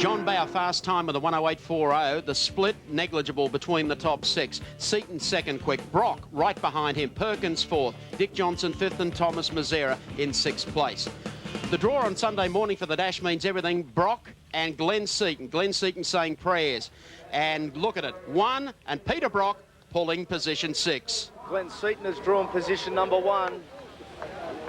John Bower, fast time with a 108.40. The split negligible between the top six. Seaton second quick. Brock right behind him. Perkins fourth. Dick Johnson fifth and Thomas Mazzera in sixth place. The draw on Sunday morning for the Dash means everything. Brock and Glenn Seaton. Glenn Seaton saying prayers. And look at it. 1 and Peter Brock pulling position 6. Glenn Seaton has drawn position number 1.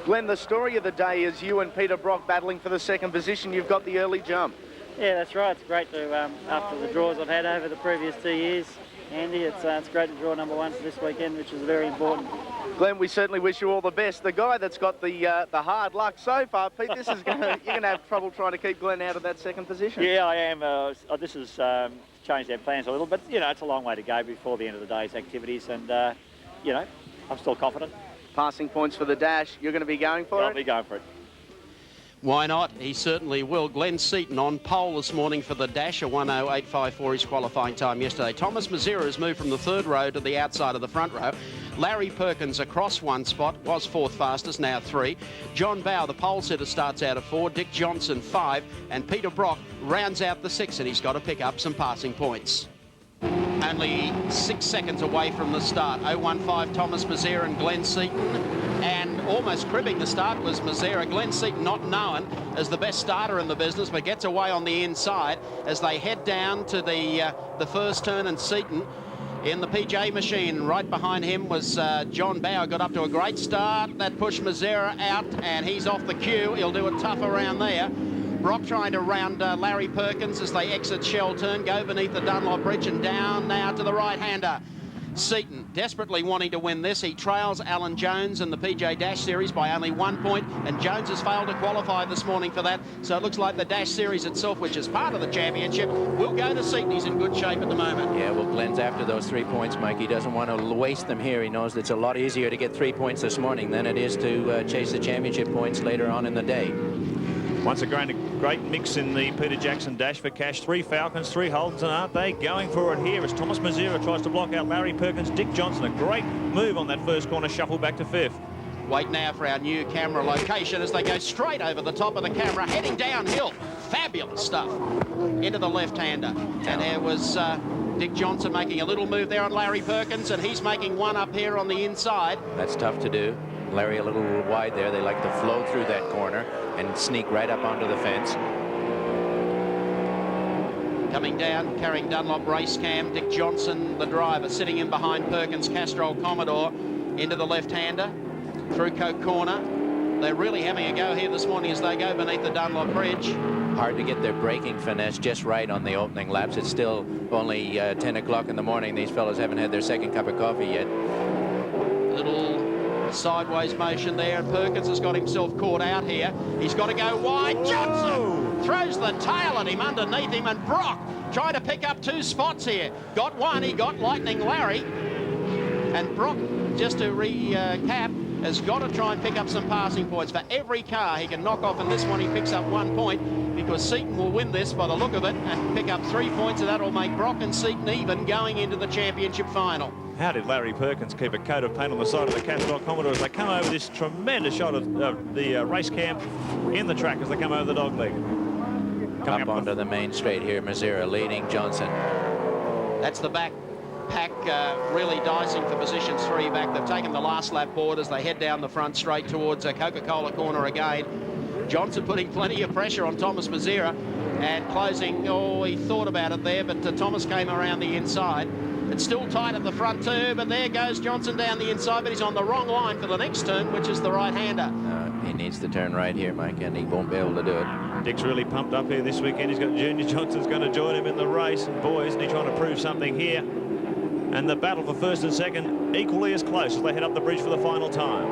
Glenn, the story of the day is you and Peter Brock battling for the second position. You've got the early jump. Yeah, that's right. It's great to, after the draws I've had over the previous 2 years, Andy, it's great to draw number 1 for this weekend, which is very important. Glenn, we certainly wish you all the best. The guy that's got the hard luck so far, Pete, this is you're going to have trouble trying to keep Glenn out of that second position. Yeah, I am. This has changed our plans a little, but, you know, it's a long way to go before the end of the day's activities, and, you know, I'm still confident. Passing points for the Dash. You're going to be going for it? I'll be going for it. Why not? He certainly will. Glenn Seaton on pole this morning for the Dash, a 108.54 his qualifying time yesterday. Thomas Mazzera has moved from the third row to the outside of the front row. Larry Perkins across one spot, was fourth fastest, now 3. John Bower, the pole sitter, starts out of 4. Dick Johnson 5, and Peter Brock rounds out the 6, and he's got to pick up some passing points. Only 6 seconds away from the start. 0.15 Thomas Mazzera and Glenn Seaton, and almost cribbing the start was Mazzera. Glenn Seaton not known as the best starter in the business, but gets away on the inside as they head down to the first turn, and Seaton in the PJ machine. Right behind him was John Bower. Got up to a great start. That pushed Mazzera out, and he's off the cue. He'll do it tough around there. Brock trying to round Larry Perkins as they exit Shell Turn, go beneath the Dunlop Bridge and down now to the right-hander. Seaton desperately wanting to win this. He trails Alan Jones in the PJ Dash Series by only 1 point, and Jones has failed to qualify this morning for that. So it looks like the Dash Series itself, which is part of the championship, will go to Seaton. He's in good shape at the moment. Yeah, well, Glenn's after those 3 points, Mike. He doesn't want to waste them here. He knows it's a lot easier to get 3 points this morning than it is to chase the championship points later on in the day. Once again, a great mix in the Peter Jackson Dash for cash. 3 Falcons, 3 Holdens, and aren't they going for it here as Thomas Mazzera tries to block out Larry Perkins. Dick Johnson, a great move on that first corner, shuffle back to 5th. Wait now for our new camera location as they go straight over the top of the camera, heading downhill. Fabulous stuff into the left-hander. And there was Dick Johnson making a little move there on Larry Perkins, and he's making one up here on the inside. That's tough to do. Larry a little wide there. They like to flow through that corner and sneak right up onto the fence. Coming down, carrying Dunlop race cam, Dick Johnson, the driver, sitting in behind Perkins, Castrol Commodore, into the left-hander, through Coke Corner. They're really having a go here this morning as they go beneath the Dunlop Bridge. Hard to get their braking finesse just right on the opening laps. It's still only 10 o'clock in the morning. These fellows haven't had their second cup of coffee yet. Little sideways motion there, and Perkins has got himself caught out here. He's got to go wide. Johnson throws the tail at him underneath him, and Brock trying to pick up 2 spots here. Got one, he got Lightning Larry. And Brock, just to recap, has got to try and pick up some passing points. For every car he can knock off in this one, he picks up 1 point, because Seaton will win this by the look of it and pick up 3 points, and that'll make Brock and Seaton even going into the championship final. How did Larry Perkins keep a coat of paint on the side of the Castrol Commodore as they come over this tremendous shot of the race cam in the track as they come over the dog leg? Coming up onto the main straight here, Mazzera leading Johnson. That's the back pack really dicing for positions 3 back. They've taken the last lap board as they head down the front straight towards Coca-Cola corner again. Johnson putting plenty of pressure on Thomas Mazzera and closing. Oh, he thought about it there, but Thomas came around the inside. It's still tight at the front too, but there goes Johnson down the inside, but he's on the wrong line for the next turn, which is the right-hander. He needs to turn right here, Mike, and he won't be able to do it. Dick's really pumped up here this weekend. He's got Junior Johnson's going to join him in the race. And boy, isn't he trying to prove something here. And the battle for first and second equally as close as they head up the bridge for the final time.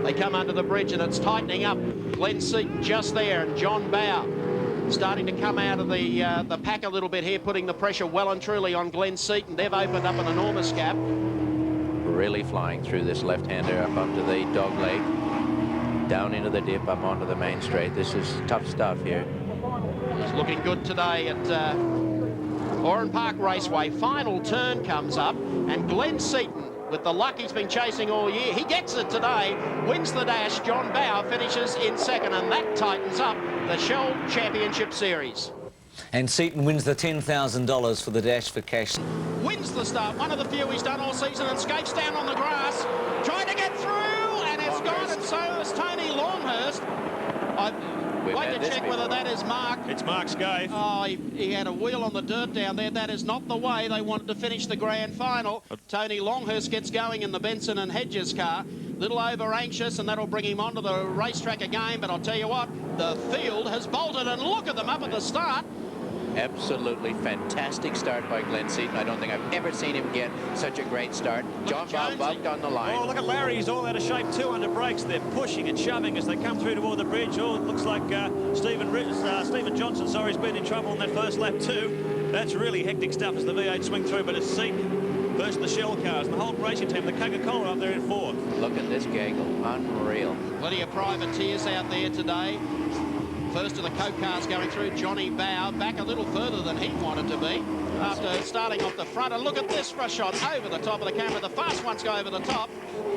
They come under the bridge and it's tightening up. Glenn Seaton just there, and John Bower starting to come out of the pack a little bit here, putting the pressure well and truly on Glenn Seaton. They've opened up an enormous gap. Really flying through this left-hander up onto the dog leg, down into the dip, up onto the main straight. This is tough stuff here. He's looking good today at Oran Park Raceway. Final turn comes up, and Glenn Seaton, with the luck he's been chasing all year, he gets it today, wins the Dash. John Bower finishes in second, and that tightens up the Shell Championship Series. And Seaton wins the $10,000 for the Dash for Cash. Wins the start, one of the few he's done all season, and skates down on the grass, trying to get through, and it's gone, and so is Tony Longhurst. I'd like to check whether that is Mark. It's Mark Scaife. Oh, he had a wheel on the dirt down there. That is not the way they wanted to finish the grand final. Tony Longhurst gets going in the Benson and Hedges car. Little over anxious, and that'll bring him onto the racetrack again. But I'll tell you what, the field has bolted, and look at them up at the start. Absolutely fantastic start by Glenn Seaton. I don't think I've ever seen him get such a great start. John Bob bumped on the line. Oh, look at Larry. He's all out of shape too under brakes. They're pushing and shoving as they come through toward the bridge. Oh, it looks like Stephen Johnson, sorry, has been in trouble on that first lap too. That's really hectic stuff as the V8 swing through, but it's Seaton versus the Shell cars. The whole racing team, the Coca-Cola up there in fourth. Look at this gaggle. Unreal. Plenty of privateers out there today. First of the Coke cars going through, Johnny Bow back a little further than he wanted to be after starting off the front. And look at this for a shot over the top of the camera. The fast ones go over the top.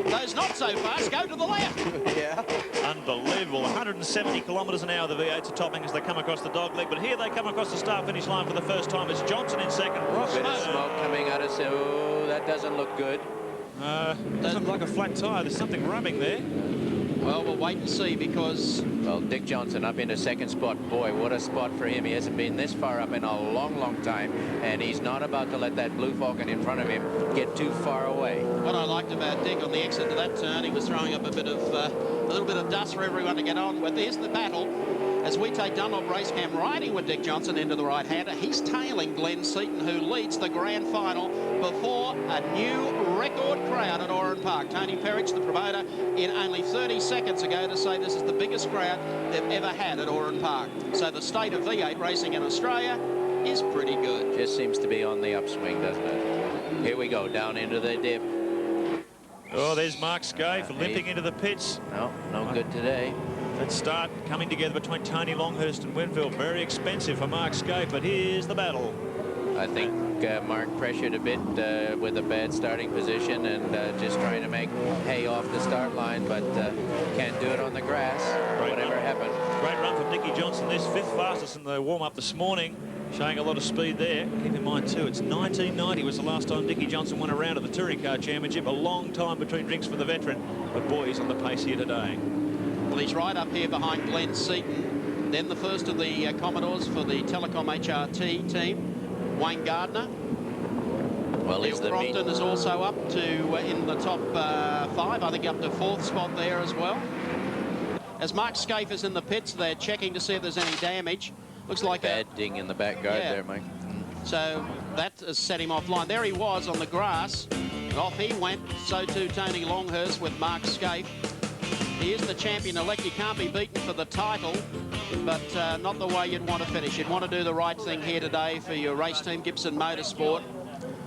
Those not so fast go to the left. Yeah. Unbelievable. 170 kilometres an hour the V8s are topping as they come across the dog leg. But here they come across the start-finish line for the first time. It's Johnson in second. A bit of smoke coming out of... Oh, that doesn't look good. Doesn't look like a flat tyre. There's something rubbing there. Well, we'll wait and see because... Well, Dick Johnson up into second spot. Boy, what a spot for him. He hasn't been this far up in a long, long time. And he's not about to let that Blue Falcon in front of him get too far away. What I liked about Dick on the exit of that turn, he was throwing up a little bit of dust for everyone to get on with. There's the battle. As we take Dunlop Racecam riding with Dick Johnson into the right-hander, he's tailing Glenn Seaton, who leads the grand final before a new record crowd at Oran Park. Tony Perich, the promoter, in only 30 seconds ago to say this is the biggest crowd they've ever had at Oran Park. So the state of V8 racing in Australia is pretty good. Just seems to be on the upswing, doesn't it? Here we go, down into the dip. Oh, there's Mark Scaife limping into the pits. No good today. That start coming together between Tony Longhurst and Winfield. Very expensive for Mark Scaife, but here's the battle. I think Mark pressured a bit with a bad starting position and just trying to make hay off the start line, but can't do it on the grass. Whatever happened. Great run from Dickie Johnson. This fifth fastest in the warm-up this morning, showing a lot of speed there. Keep in mind too, it's 1990 was the last time Dickie Johnson won a round of the Touring Car Championship. A long time between drinks for the veteran, but boy, he's on the pace here today. Well, he's right up here behind Glenn Seaton. Then the first of the Commodores for the Telecom HRT team, Wayne Gardner. Well, Neil Crompton is also up to in the top 5, I think up to 4th spot there as well. As Mark Scaife is in the pits, they're checking to see if there's any damage. Looks like bad ding in the back guard there, Mike. So that has set him offline. There he was on the grass. Off he went. So too Tony Longhurst with Mark Scaife. He is the champion-elect. He can't be beaten for the title, but not the way you'd want to finish. You'd want to do the right thing here today for your race team, Gibson Motorsport.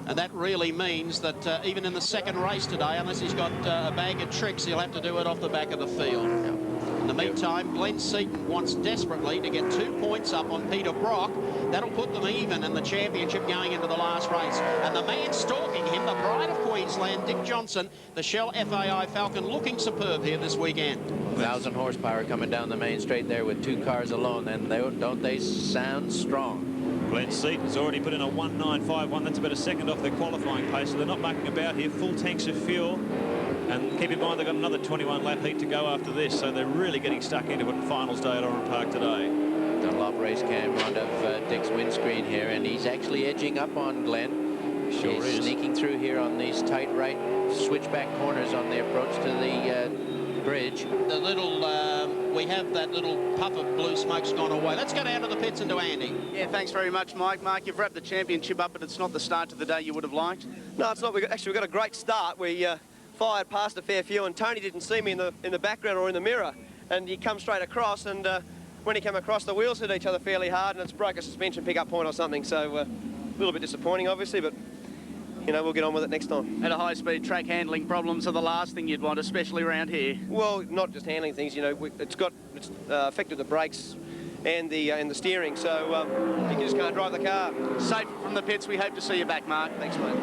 And that really means that even in the second race today, unless he's got a bag of tricks, he'll have to do it off the back of the field. In the meantime, Glenn Seaton wants desperately to get 2 points up on Peter Brock. That'll put them even in the championship going into the last race. And the man stalking him, the pride of Queensland, Dick Johnson, the Shell FAI Falcon, looking superb here this weekend. 1,000 horsepower coming down the main straight there with 2 cars alone, and don't they sound strong? Glenn Seaton's already put in a 1:9.51. That's about a second off their qualifying pace, so they're not mucking about here. Full tanks of fuel. And keep in mind, they've got another 21 lap heat to go after this, so they're really getting stuck into it. Finals day at Oran Park today. Dunlop Racecam in front of Dick's windscreen here, and he's actually edging up on Glenn. Sure he's is. Sneaking through here on these tight right switchback corners on the approach to the bridge. The little, we have that little puff of blue smoke's gone away. Let's go down to the pits and to Andy. Yeah, thanks very much, Mike. Mark, you've wrapped the championship up, but it's not the start to the day you would have liked. No, it's not. We got a great start. We fired past a fair few, and Tony didn't see me in the background or in the mirror, and he come straight across, and when he came across, the wheels hit each other fairly hard, and it's broke a suspension pickup point or something. So a little bit disappointing, obviously, but you know, we'll get on with it next time. And a high-speed track handling problems are the last thing you'd want, especially around here. Well, not just handling things. You know, it's affected the brakes and the steering, so you just can't drive the car. Safe from the pits. We hope to see you back, Mark. Thanks, mate.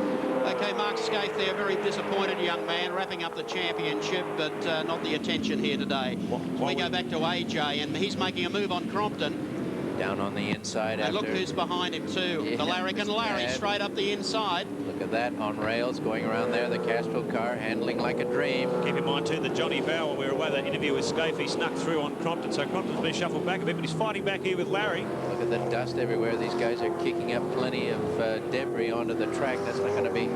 Okay, Mark Scaife there, very disappointed young man, wrapping up the championship, but not the attention here today. So we go back to AJ, and he's making a move on Crompton. Down on the inside. Now look who's behind him too. Yeah, the Larrikin Larry straight up the inside. Look at that on rails going around there. The Castro car handling like a dream. Keep in mind too that Johnny Bower, we were away that interview with Scaife, he snuck through on Crompton, so Crompton's been shuffled back a bit, but he's fighting back here with Larry. Look at the dust everywhere. These guys are kicking up plenty of debris onto the track. That's not going to be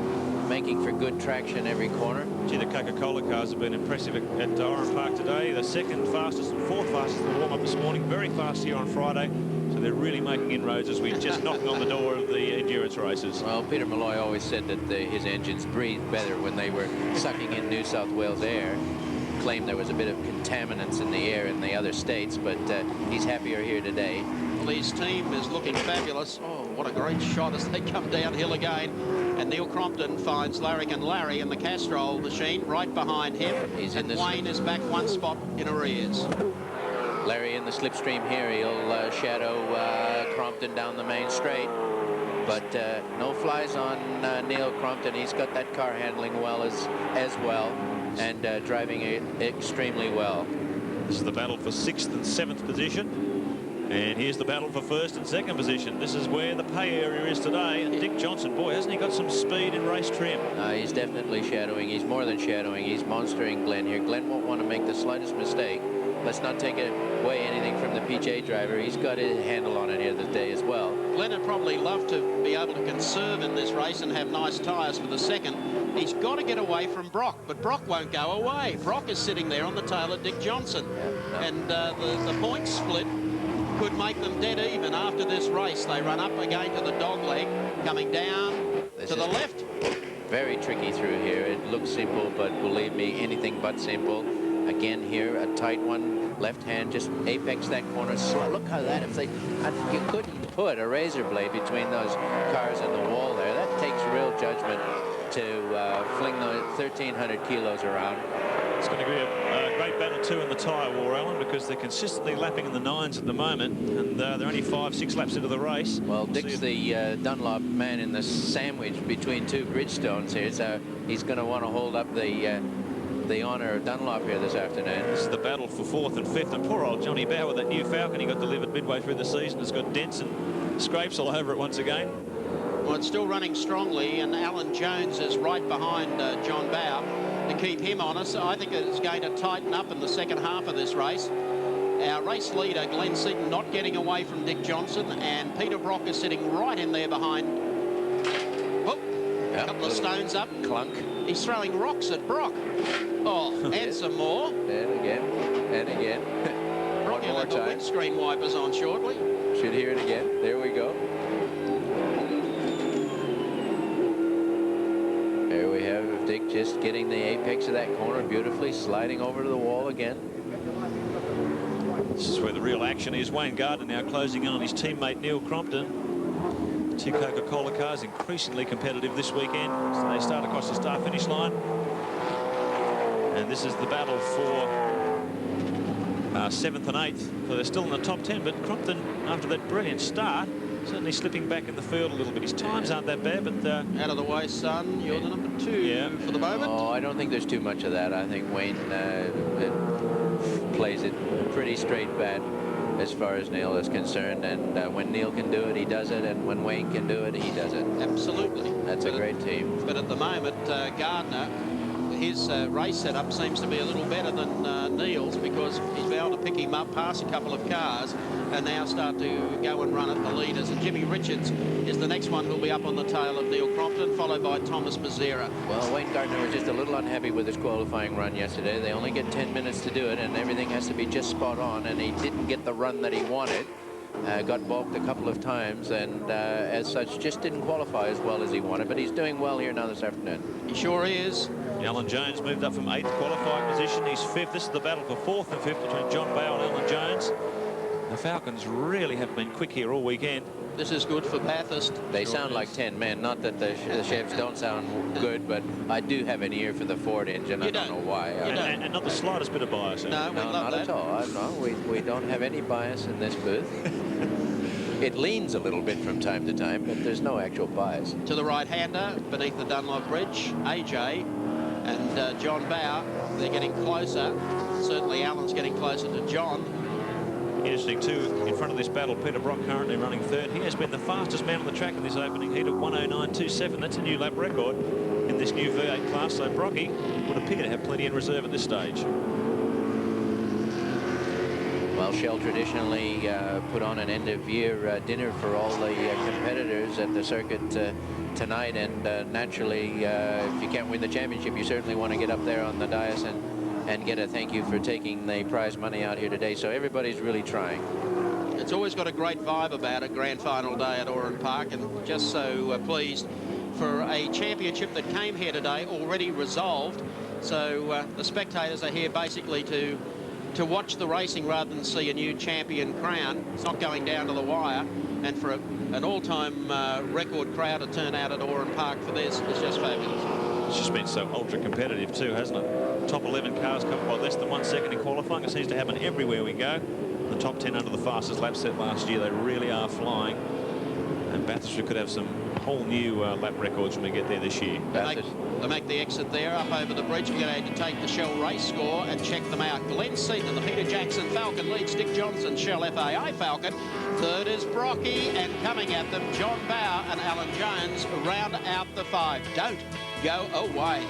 making for good traction every corner. Gee, the Coca-Cola cars have been impressive at Oran Park today. The second fastest and fourth fastest in the warm-up this morning. Very fast here on Friday. So they're really making inroads as we're just knocking on the door of the endurance races. Well, Peter Malloy always said that his engines breathed better when they were sucking in New South Wales air. Claimed there was a bit of contaminants in the air in the other states, but he's happier here today. Well, his team is looking fabulous. Oh, what a great shot as they come downhill again. And Neil Crompton finds Larrikin Larry in the Castrol machine right behind him. And Wayne is back one spot in arrears. Larry in the slipstream here. He'll shadow Crompton down the main straight. But no flies on Neil Crompton. He's got that car handling well as well and driving it extremely well. This is the battle for 6th and 7th position. And here's the battle for 1st and 2nd position. This is where the pay area is today. And Dick Johnson, boy, hasn't he got some speed in race trim? He's definitely shadowing. He's more than shadowing. He's monstering Glenn here. Glenn won't want to make the slightest mistake. Let's not take away anything from the PJ driver. He's got his handle on it here today as well. Glenn would probably love to be able to conserve in this race and have nice tyres for the second. He's got to get away from Brock, but Brock won't go away. Brock is sitting there on the tail of Dick Johnson. And the point split could make them dead even after this race. They run up again to the dog leg, coming down to the left. Very tricky through here. It looks simple, but believe me, anything but simple. Again here, a tight one, left hand, just apex that corner. Look how that, you couldn't put a razor blade between those cars and the wall there. That takes real judgment to fling those 1,300 kilos around. It's going to be a great battle too in the tyre war, Alan, because they're consistently lapping in the 9s at the moment, and they're only 5-6 laps into the race. Well, Dick's the Dunlop man in the sandwich between two Bridgestones here, so he's going to want to hold up the honour of Dunlop here this afternoon. This is the battle for 4th and 5th, and poor old Johnny Bower, that new Falcon he got delivered midway through the season, has got dents and scrapes all over it once again. Well, it's still running strongly, and Alan Jones is right behind John Bower to keep him honest. I think it's going to tighten up in the second half of this race. Our race leader, Glenn Seaton, not getting away from Dick Johnson, and Peter Brock is sitting right in there behind. Oh, a couple of stones up. Clunk. He's throwing rocks at Brock. Oh, and some more. And again, and again. Brock will have the windscreen wipers on shortly. Should hear it again. There we go. There we have Dick just getting the apex of that corner beautifully, sliding over to the wall again. This is where the real action is. Wayne Gardner now closing in on his teammate Neil Crompton. Two Coca-Cola cars increasingly competitive this weekend. So they start across the start-finish line. And this is the battle for 7th and 8th. So they're still in the top 10, but Crompton, after that brilliant start, certainly slipping back in the field a little bit. His times aren't that bad, but... out of the way, son. You're the number 2 for the moment. Oh, I don't think there's too much of that. I think Wayne plays it pretty straight bat as far as Neil is concerned. And when Neil can do it, he does it. And when Wayne can do it, he does it. Absolutely. That's a great team. But at the moment, Gardner, his race setup seems to be a little better than Neil's, because he's been able to pick him up past a couple of cars and now start to go and run at the leaders. And Jimmy Richards is the next one who'll be up on the tail of Neil Crompton, followed by Thomas Mazzera. Well, Wayne Gardner was just a little unhappy with his qualifying run yesterday. They only get 10 minutes to do it, and everything has to be just spot on, and he didn't get the run that he wanted. Got balked a couple of times, and as such just didn't qualify as well as he wanted, but he's doing well here now this afternoon. He sure is. Alan Jones moved up from 8th qualifying position. He's 5th. This is the battle for 4th and 5th between John Bower and Alan Jones. The Falcons really have been quick here all weekend. This is good for Bathurst. They sound like 10 men. Not that the Chevs don't sound good, but I do have an ear for the Ford engine. I don't know why. And not the slightest bit of bias. No, we love not that. at all. No, we don't have any bias in this booth. It leans a little bit from time to time, but there's no actual bias. To the right-hander, beneath the Dunlop Bridge, AJ and John Bower. They're getting closer. Certainly Alan's getting closer to John. Interesting too, in front of this battle, Peter Brock currently running third. He has been the fastest man on the track in this opening heat at 109.27. That's a new lap record in this new V8 class, so Brocky would appear to have plenty in reserve at this stage. Well, Shell traditionally put on an end-of-year dinner for all the competitors at the circuit tonight, and naturally, if you can't win the championship, you certainly want to get up there on the dais and get a thank you for taking the prize money out here today. So everybody's really trying. It's always got a great vibe about it, grand final day at Oran Park, and just so pleased for a championship that came here today already resolved. So the spectators are here basically to watch the racing rather than see a new champion crown. It's not going down to the wire, and for an all-time record crowd to turn out at Oran Park for this is just fabulous. It's just been so ultra-competitive too, hasn't it? Top 11 cars covered by less than 1 second in qualifying. It seems to happen everywhere we go. The top 10 under the fastest lap set last year, they really are flying. And Bathurst could have some whole new lap records when we get there this year. They make the exit there up over the bridge. We're going to take the Shell race score and check them out. Glenn Seaton, the Peter Jackson Falcon leads. Dick Johnson, Shell FAI Falcon. Third is Brocky, and coming at them, John Bower and Alan Jones round out the 5. Don't go away.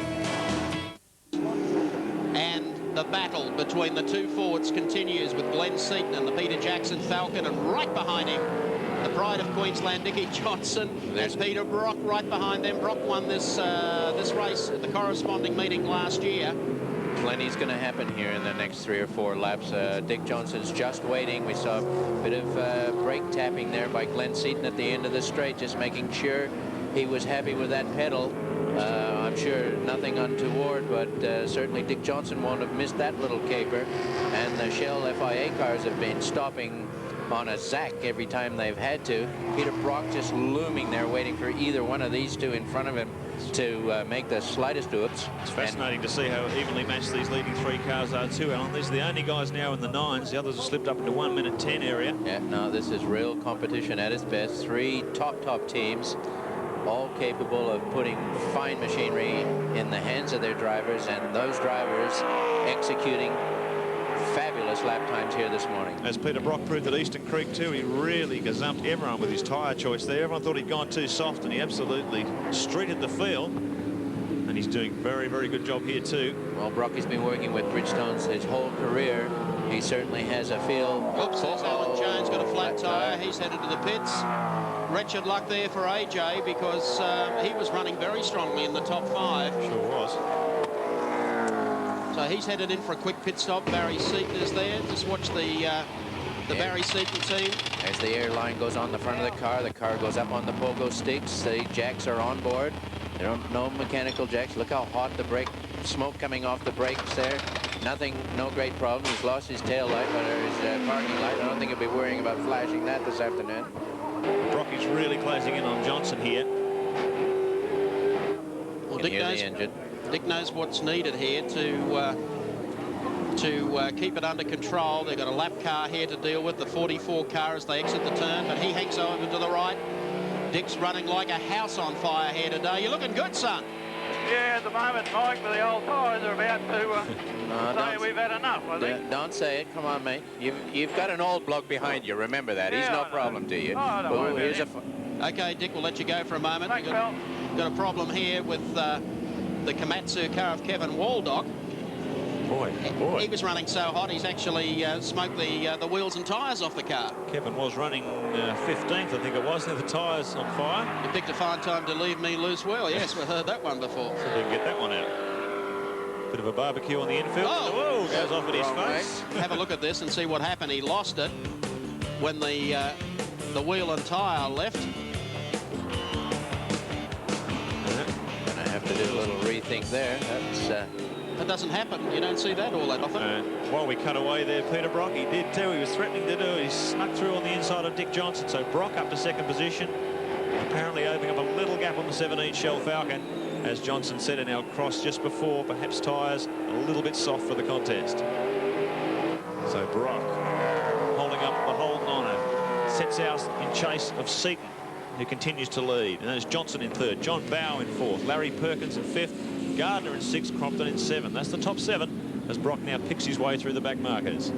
And the battle between the two forwards continues with Glenn Seaton and the Peter Jackson Falcon, and right behind him, the pride of Queensland, Dickie Johnson. There's Peter Brock right behind them. Brock won this race at the corresponding meeting last year. Plenty's going to happen here in the next 3 or 4 laps. Dick Johnson's just waiting. We saw a bit of brake tapping there by Glenn Seaton at the end of the straight, just making sure he was happy with that pedal. I'm sure nothing untoward, but certainly Dick Johnson won't have missed that little caper. And the Shell FIA cars have been stopping on a zack every time they've had to. Peter Brock just looming there, waiting for either one of these two in front of him to make the slightest oops. It's fascinating to see how evenly matched these leading 3 cars are too, Alan. These are the only guys now in the 9s. The others have slipped up into 1 minute 10 area. Yeah, no, this is real competition at its best. 3 top teams, all capable of putting fine machinery in the hands of their drivers, and those drivers executing fabulous lap times here this morning. As Peter Brock proved at Eastern Creek too, he really gazumped everyone with his tyre choice there. Everyone thought he'd gone too soft, and he absolutely streeted the field. And he's doing a very, very good job here too. Well, Brocky's been working with Bridgestones his whole career. He certainly has a feel. Oops, there's Alan Jones, got a flat tyre. He's headed to the pits. Wretched luck there for AJ, because he was running very strongly in the top 5. Sure was. So he's headed in for a quick pit stop. Barry Seaton is there. Just watch the Barry Seaton team. As the airline goes on the front of the car goes up on the pogo sticks. The jacks are on board. There are no mechanical jacks. Look how hot the brake, smoke coming off the brakes there. Nothing, no great problem. He's lost his tail light, or his parking light. I don't think he'll be worrying about flashing that this afternoon. Brocky's really closing in on Johnson here. Well, Dick knows what's needed here to keep it under control. They've got a lap car here to deal with, the 44 car as they exit the turn, but he hangs over to the right. Dick's running like a house on fire here today. You're looking good, son. Yeah, at the moment, Mike, with the old tyres are about to say we've had enough, I think. Don't say it. Come on, mate. You've got an old bloke behind you. Remember that. Yeah, He's no problem to you. Oh, I don't worry about him. Okay, Dick, we'll let you go for a moment. Thanks, pal. Got a problem here with the Komatsu car of Kevin Waldock. Boy. He was running so hot, he's actually smoked the wheels and tyres off the car. Kevin was running 15th, I think it was. Now the tyres on fire. You picked a fine time to leave me loose well. Yes, we've heard that one before. So we can get that one out. Bit of a barbecue on the infield. Oh, goes off at his face. Have a look at this and see what happened. He lost it when the wheel and tyre left. Gonna have to do a little rethink there. That doesn't happen. You don't see that all that often. While we cut away there, Peter Brock, he did too. He was threatening to do it. He snuck through on the inside of Dick Johnson. So Brock up to 2nd position, apparently opening up a little gap on the 17 Shell Falcon. As Johnson said in our cross just before, perhaps tyres a little bit soft for the contest. So Brock holding up the whole 9. sets out in chase of Seaton, who continues to lead. And there's Johnson in third, John Bowe in fourth, Larry Perkins in fifth, Gardner in sixth, Crompton in seventh. That's the top 7 as Brock now picks his way through the back markers.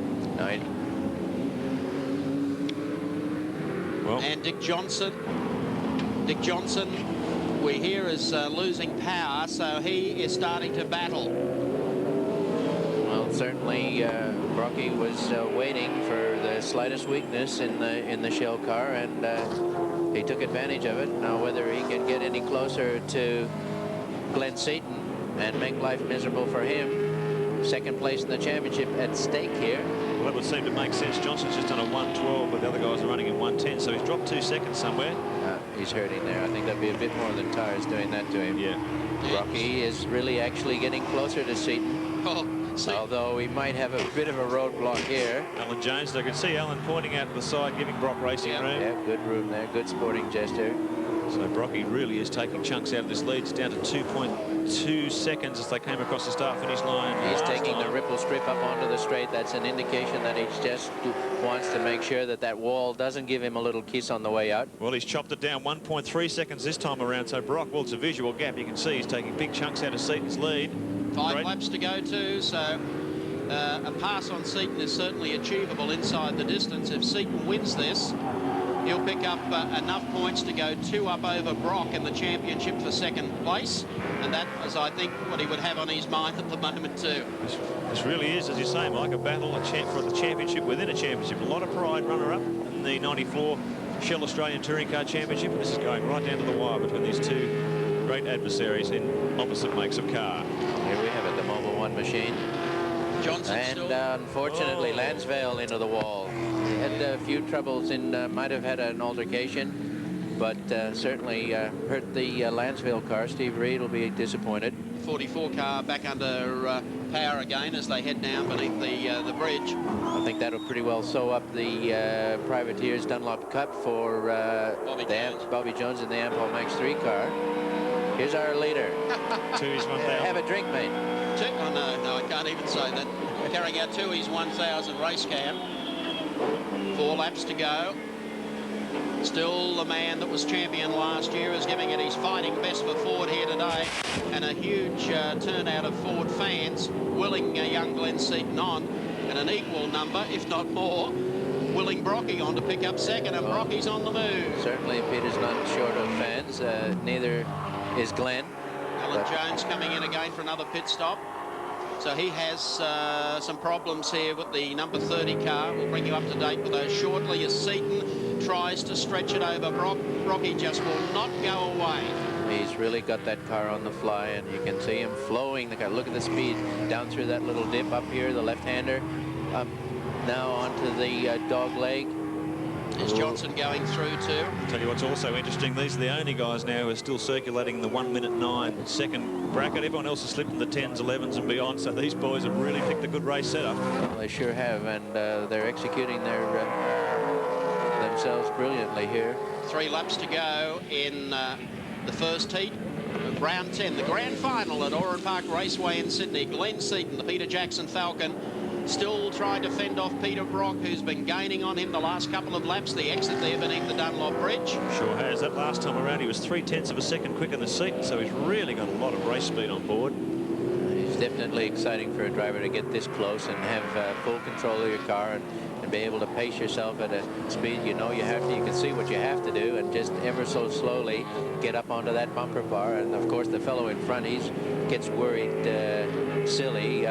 Well, and Dick Johnson, we hear, is losing power, so he is starting to battle. Well, certainly Brocky was waiting for the slightest weakness in the shell car, and he took advantage of it. Now, whether he can get any closer to Glenn Seaton and make life miserable for him, second place in the championship at stake here. Well, that would seem to make sense. Johnson's just done a 1:12, but the other guys are running in 1:10, so he's dropped 2 seconds somewhere. He's hurting there. I think that'd be a bit more than tires doing that to him. Yeah. Rocky is really actually getting closer to Seaton. Although he might have a bit of a roadblock here. Alan Jones, I can see Alan pointing out to the side, giving Brock racing room. Yeah, good room there, good sporting gesture. So Brocky really is taking chunks out of this lead. It's down to 2.2 seconds as they came across the start-finish line. He's taking the ripple strip up onto the straight. That's an indication that he just wants to make sure that that wall doesn't give him a little kiss on the way out. Well, he's chopped it down 1.3 seconds this time around. So Brock, well, it's a visual gap. You can see he's taking big chunks out of Seaton's lead. 5 laps to go too, so a pass on Seaton is certainly achievable inside the distance. If Seaton wins this, he'll pick up enough points to go 2 up over Brock in the championship for second place, and that is, I think, what he would have on his mind at the moment too. This really is, as you say, Mike, a battle for the championship within a championship. A lot of pride runner-up in the 94 Shell Australian Touring Car Championship. This is going right down to the wire between these 2 great adversaries in opposite makes of car. Here we have it, the Mobil 1 machine. Johnson and unfortunately, Lansvale into the wall. He had a few troubles and might have had an altercation, but certainly hurt the Lansvale car. Steve Reed will be disappointed. 44 car back under power again as they head down beneath the bridge. I think that'll pretty well sew up the Privateers Dunlop Cup for Bobby Jones in the Ampol Max 3 car. Here's our leader. Tooheys 1000. Have a drink, mate. Oh, no, I can't even say that. Carrying out Tooheys 1000 race cam. 4 laps to go. Still the man that was champion last year is giving it his fighting best for Ford here today. And a huge turnout of Ford fans willing young Glenn Seaton on. And an equal number, if not more, willing Brocky on to pick up second. And Brocky's on the move. Certainly Peter's not short of fans. Neither is Glenn. Alan Jones coming in again for another pit stop. So he has some problems here with the number 30 car. We'll bring you up to date with those shortly as Seaton tries to stretch it over Brock. Brocky just will not go away. He's really got that car on the fly, and you can see him flowing the car. Look at the speed down through that little dip up here, the left-hander. Now onto the dog leg. Is Johnson going through too? I'll tell you what's also interesting, these are the only guys now who are still circulating the 1:09 second bracket. Everyone else has slipped in the 10s, 11s and beyond, so these boys have really picked a good race setup. Well, they sure have, and they're executing themselves brilliantly here. 3 laps to go in the first heat of round 10, the grand final at Oran Park Raceway in Sydney. Glenn Seaton, the Peter Jackson Falcon, still trying to fend off Peter Brock, who's been gaining on him the last couple of laps. The exit there beneath the Dunlop Bridge. Sure has. That last time around, he was 0.3 of a second quicker than Seaton, so he's really got a lot of race speed on board. It's definitely exciting for a driver to get this close and have full control of your car and be able to pace yourself at a speed you know you have to. You can see what you have to do and just ever so slowly get up onto that bumper bar. And of course the fellow in front, he gets worried silly,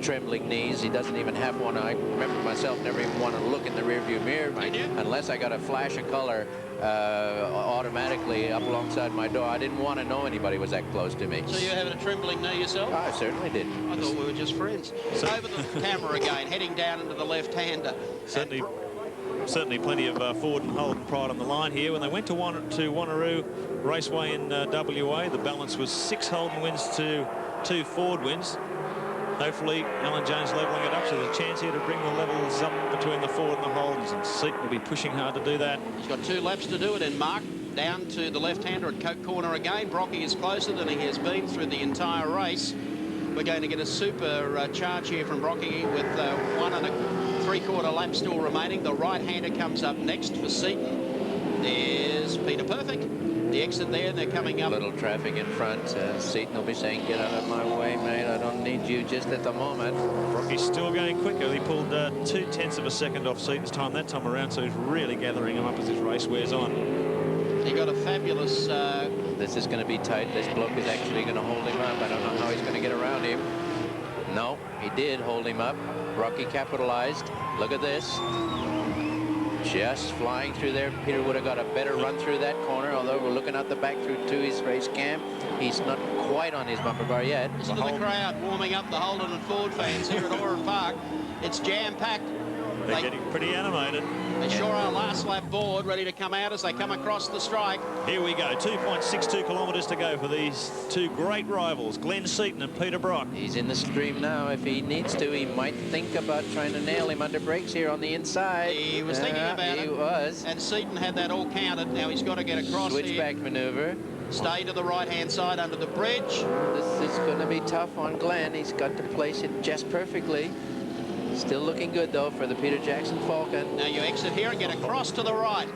trembling knees. He doesn't even have one. I remember myself never even want to look in the rearview mirror unless I got a flash of color automatically up alongside my door. I didn't want to know anybody was that close to me. So you're having a trembling knee yourself? I certainly did. I thought we were just friends. So over the camera again, heading down into the left-hander. Certainly plenty of Ford and Holden pride on the line here. When they went to Wanneroo Raceway in WA, the balance was 6 Holden wins to 2 Ford wins. Hopefully Alan Jones levelling it up, so there's a chance here to bring the levels up between the Ford and the Holdens, and Seaton will be pushing hard to do that. He's got 2 laps to do it in. Mark down to the left-hander at Coke Corner again. Brocky is closer than he has been through the entire race. We're going to get a super charge here from Brocky with 1 3/4 lap still remaining. The right-hander comes up next for Seaton. There's Peter Perfect. The exit there, and they're coming up. Little traffic in front. Seaton will be saying, get out of my way, mate. I don't need you just at the moment. Rocky's still going quicker. He pulled 0.2 of a second off Seaton's time that time around, so he's really gathering him up as this race wears on. He got a fabulous... This is going to be tight. This bloke is actually going to hold him up. I don't know how he's going to get around him. No, he did hold him up. Rocky capitalized. Look at this. Just flying through there. Peter would have got a better run through that corner, although we're looking at the back through to his race cam. He's not quite on his bumper bar yet. Listen to the crowd warming up the Holden and Ford fans here at Oran Park. It's jam-packed. They're getting pretty animated. They sure are. Last lap board, ready to come out as they come across the strike. Here we go. 2.62 kilometres to go for these two great rivals, Glenn Seaton and Peter Brock. He's in the stream now. If he needs to, he might think about trying to nail him under brakes here on the inside. He was thinking about it. He was. And Seaton had that all counted. Now he's got to get across here. Switchback maneuver. Stay to the right-hand side under the bridge. This is going to be tough on Glenn. He's got to place it just perfectly. Still looking good, though, for the Peter Jackson Falcon. Now you exit here and get across to the right.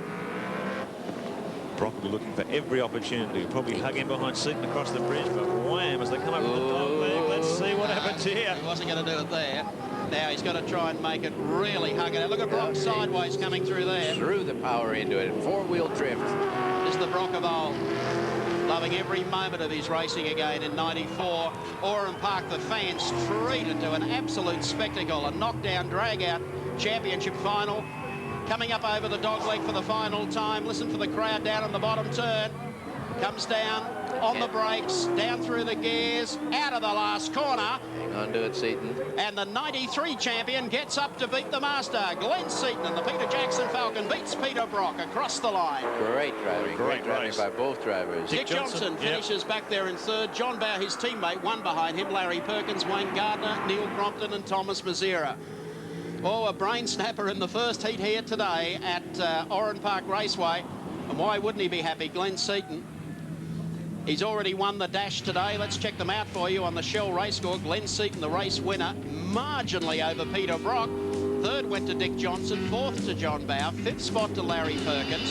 Brock will be looking for every opportunity. Probably hug in behind Seaton across the bridge, but wham, as they come over the dog leg. Let's see what happens here. He wasn't going to do it there. Now he's got to try and make it really hug it out. Look at Brock sideways coming through there. Threw the power into it. Four-wheel drift. This is the Brock of old. Loving every moment of his racing again in 94. Oran Park, the fans treated to an absolute spectacle. A knockdown, drag-out championship final. Coming up over the dog leg for the final time. Listen for the crowd down on the bottom turn. Comes down on the brakes, down through the gears, out of the last corner. Hang on to it, Seaton. And the 93 champion gets up to beat the master. Glenn Seaton and the Peter Jackson Falcon beats Peter Brock across the line. Great driving. Great driving by both drivers. Dick Johnson finishes back there in third. John Bow, his teammate, one behind him. Larry Perkins, Wayne Gardner, Neil Crompton and Thomas Mazera. Oh, a brain snapper in the first heat here today at Oran Park Raceway. And why wouldn't he be happy? Glenn Seaton. He's already won the dash today. Let's check them out for you on the Shell race score. Glenn Seaton, the race winner, marginally over Peter Brock. Third went to Dick Johnson, fourth to John Bow, fifth spot to Larry Perkins.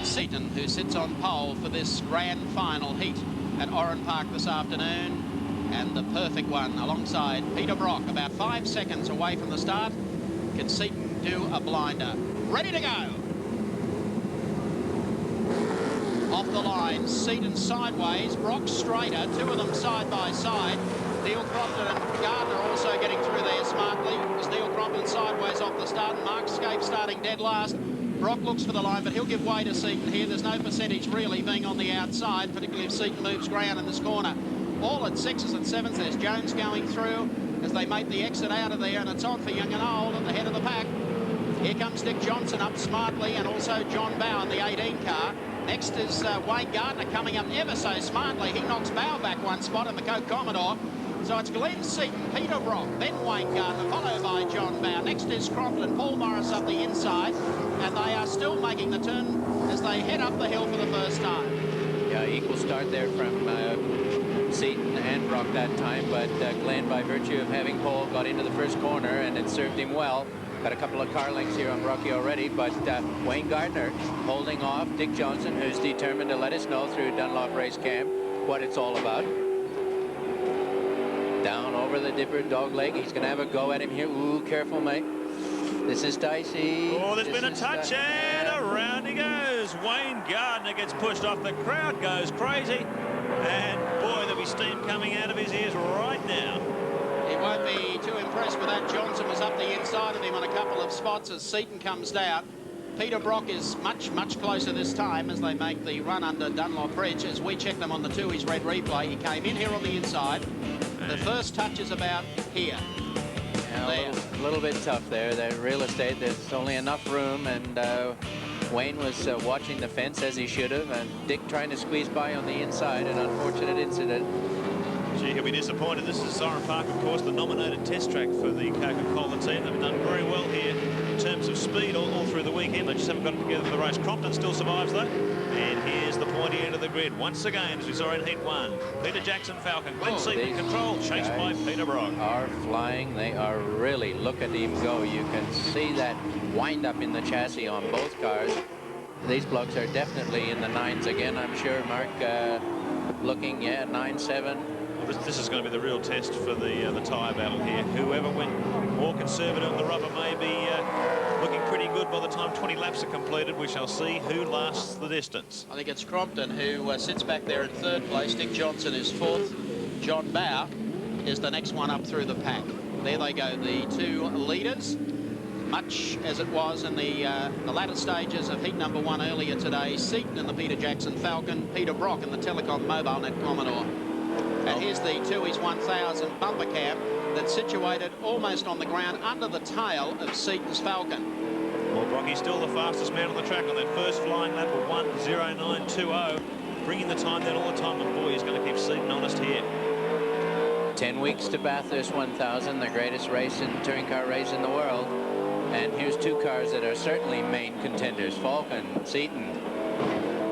Seaton, who sits on pole for this grand final heat at Oran Park this afternoon. And the perfect one alongside Peter Brock, about 5 seconds away from the start. Can Seaton do a blinder? Ready to go. Off the line, Seaton sideways, Brock straighter, two of them side by side. Neil Crompton and Gardner also getting through there smartly. As Neil Crompton sideways off the start, and Mark Scape starting dead last. Brock looks for the line, but he'll give way to Seaton here. There's no percentage really being on the outside, particularly if Seaton moves ground in this corner. All at 6s and 7s. There's Jones going through as they make the exit out of there, and it's on for young and old at the head of the pack. Here comes Dick Johnson up smartly, and also John Bow in the 18 car. Next is Wayne Gardner coming up ever so smartly. He knocks Bow back one spot in the Coke Commodore. So it's Glenn Seaton, Peter Brock, then Wayne Gardner, followed by John Bow. Next is Crompton, Paul Morris up the inside. And they are still making the turn as they head up the hill for the first time. Yeah, equal start there from Seaton and Brock that time. But Glenn, by virtue of having Paul, got into the first corner and it served him well. Got a couple of car links here on Rocky already, but Wayne Gardner holding off Dick Johnson, who's determined to let us know through Dunlop Race Cam what it's all about. Down over the dipper dog leg. He's going to have a go at him here. Ooh, careful, mate. This is dicey. Oh, there's been a touch, and around he goes. Wayne Gardner gets pushed off. The crowd goes crazy. And, boy, there'll be steam coming out of his ears right now. He won't be too impressed with that. Johnson was up the inside of him on a couple of spots as Seaton comes down. Peter Brock is much, much closer this time as they make the run under Dunlop Bridge. As we check them on the 2's red replay, he came in here on the inside. The first touch is about here. Yeah, a little bit tough there. The real estate, there's only enough room, and Wayne was watching the fence as he should have, and Dick trying to squeeze by on the inside. An unfortunate incident. Gee, he'll be disappointed. This is Oran Park, of course, the nominated test track for the Coca-Cola team. They've done very well here terms of speed all through the weekend. They just haven't got it together for the race. Crompton still survives, though. And here's the pointy end of the grid. Once again, as we saw in Heat 1, Peter Jackson Falcon, Glenn Seaton in control, chased by Peter Brock. Are flying. They are really, look at him go. You can see that wind up in the chassis on both cars. These blokes are definitely in the 9s again, I'm sure. Mark looking, yeah, 9-7. Well, this is going to be the real test for the tyre battle here. Whoever went more conservative on the rubber may be looking pretty good by the time 20 laps are completed. We shall see who lasts the distance. I think it's Crompton who sits back there in 3rd place. Dick Johnson is 4th. John Bauer is the next one up through the pack. There they go, the 2 leaders. Much as it was in the latter stages of heat number 1 earlier today. Seaton in the Peter Jackson Falcon, Peter Brock in the Telecom MobileNet Commodore. And here's the Tooheys 1000 bumper cab that's situated almost on the ground under the tail of Seaton's Falcon. Well, Brocky's still the fastest man on the track on that first flying lap of 1:09.20, bringing the time down all the time, and boy, he's going to keep Seaton honest here. 10 weeks to Bathurst 1000, the greatest race in touring car race in the world. And here's 2 cars that are certainly main contenders, Falcon, Seaton.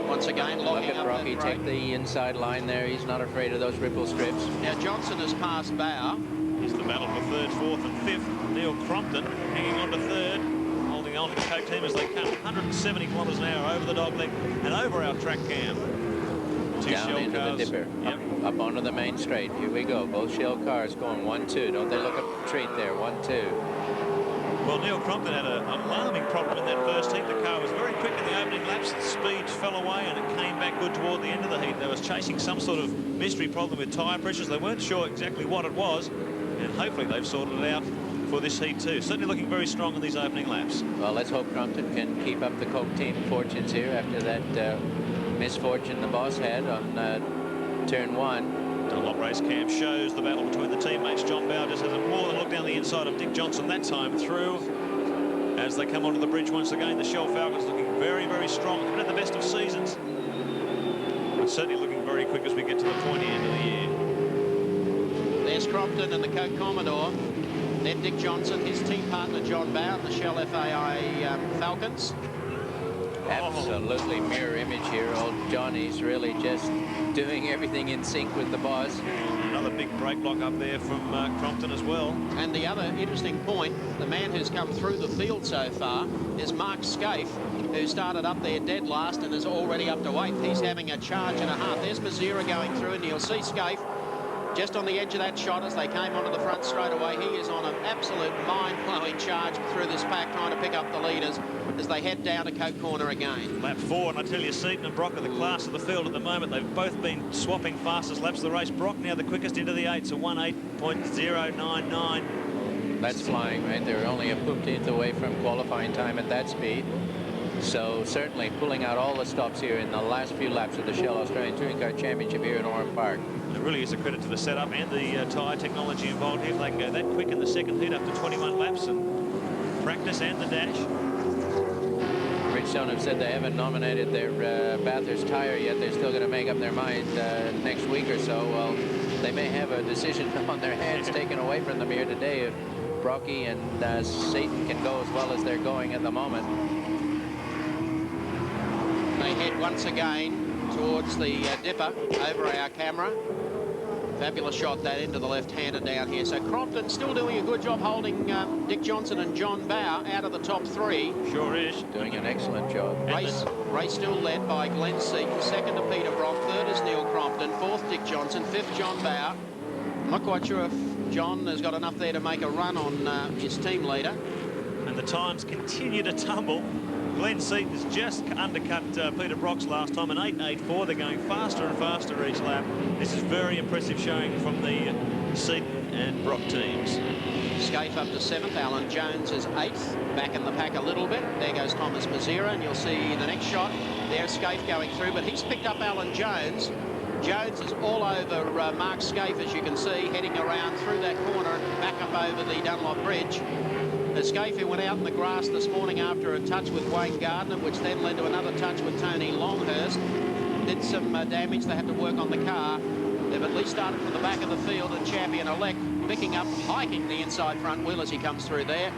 Once again, locking up. Look at Brocky take the inside line there. He's not afraid of those ripple strips. Now Johnson has passed Bauer. Here's the battle for 3rd, 4th and 5th. Neil Crompton hanging on to 3rd, holding on to the Coke team as they come 170 kilometres an hour over the dogleg and over our track cam. 2 down Shell into cars. the dipper. Yep. Up onto the main straight. Here we go. Both Shell cars going 1-2. Don't they look a treat there? 1-2. Well, Neil Crompton had an alarming problem in that first heat. The car was very quick in the opening laps. The speed fell away and it came back good toward the end of the heat. They was chasing some sort of mystery problem with tyre pressures. They weren't sure exactly what it was, and hopefully they've sorted it out for this heat too. Certainly looking very strong in these opening laps. Well, let's hope Crompton can keep up the Coke team fortunes here after that misfortune the boss had on turn 1. Dunlop race cam shows the battle between the teammates. John Bauer just has a more than look down the inside of Dick Johnson that time through. As they come onto the bridge once again, the Shell Falcons looking very, very strong. Haven't had the best of seasons, but certainly looking very quick as we get to the pointy end of the year. There's Crompton and the Coke Commodore. Then Dick Johnson, his team partner John Bauer, the Shell FAI Falcons. Absolutely mirror image here. Old Johnny's really just doing everything in sync with the boss. Another big brake block up there from Crompton as well. And the other interesting point, the man who's come through the field so far is Mark Scaife, who started up there dead last and is already up to 8th. He's having a charge and a half. There's Mazira going through, and you'll see Scaife just on the edge of that shot as they came onto the front straight away. He is on an absolute mind-blowing charge through this pack, trying to pick up the leaders as they head down to Coke Corner again. Lap 4, and I tell you, Seaton and Brock are the class of the field at the moment. They've both been swapping fastest laps of the race. Brock now the quickest into the 8s, so 1:08.099. That's flying, right? They're only a 15th away from qualifying time at that speed. So certainly pulling out all the stops here in the last few laps of the Shell Australian Touring Car Championship here in Oran Park. It really is a credit to the setup and the tyre technology involved here. If they can go that quick in the second heat after 21 laps and practice and the dash. Bridgestone have said they haven't nominated their Bathurst tyre yet. They're still going to make up their mind next week or so. Well, they may have a decision on their hands taken away from them here today if Brocky and Seaton can go as well as they're going at the moment. They head once again towards the dipper over our camera. Fabulous shot that into the left-hander down here. So Crompton still doing a good job holding Dick Johnson and John Bauer out of the top 3. Sure is. Doing an excellent job. Race still led by Glenn Seaton, 2nd to Peter Brock, 3rd is Neil Crompton, 4th Dick Johnson, 5th John Bauer. I'm not quite sure if John has got enough there to make a run on his team leader. And the times continue to tumble. Glenn Seaton has just undercut Peter Brock's last time, an 8.84. They're going faster and faster each lap. This is very impressive showing from the Seaton and Brock teams. Scaife up to 7th. Alan Jones is 8th. Back in the pack a little bit. There goes Thomas Mazira, and you'll see the next shot. There's Scaife going through, but he's picked up Alan Jones. Jones is all over Mark Scaife, as you can see, heading around through that corner and back up over the Dunlop Bridge. Scaife went out in the grass this morning after a touch with Wayne Gardner, which then led to another touch with Tony Longhurst. Did some damage. They had to work on the car. They've at least started from the back of the field, and champion-elect picking up, hiking the inside front wheel as he comes through there.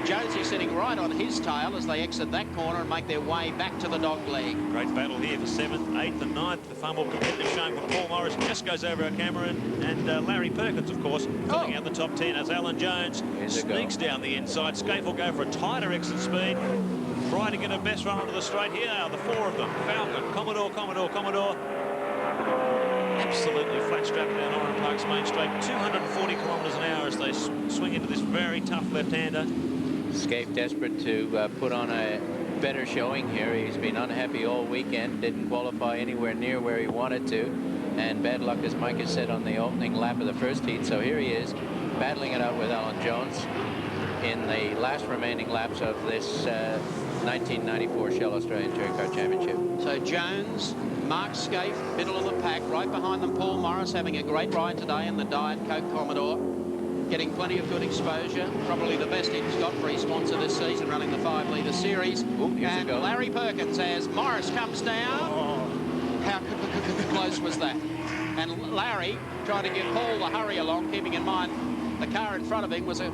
Jonesy sitting right on his tail as they exit that corner and make their way back to the dog leg. Great battle here for 7th, 8th and 9th. The far more competitive showing from Paul Morris just goes over our camera, and Larry Perkins, of course, filling out the top 10 as Alan Jones sneaks down the inside. Scaife will go for a tighter exit speed. Trying to get a best run onto the straight. Here are the 4 of them. Falcon, Commodore. Absolutely flat strap down Oran Park's main straight. 240 kilometres an hour as they swing into this very tough left-hander. Scaife desperate to put on a better showing here. He's been unhappy all weekend, didn't qualify anywhere near where he wanted to, and bad luck, as Mike has said, on the opening lap of the first heat. So here he is, battling it out with Alan Jones in the last remaining laps of this 1994 Shell Australian Touring Car Championship. So Jones, Mark Scaife, middle of the pack, right behind them Paul Morris, having a great ride today in the Diet Coke Commodore, getting plenty of good exposure, probably the best he's got for his sponsor this season, running the 5-litre series. And Larry Perkins, as Morris comes down, how close was that? And Larry trying to give Paul the hurry along, keeping in mind the car in front of him was a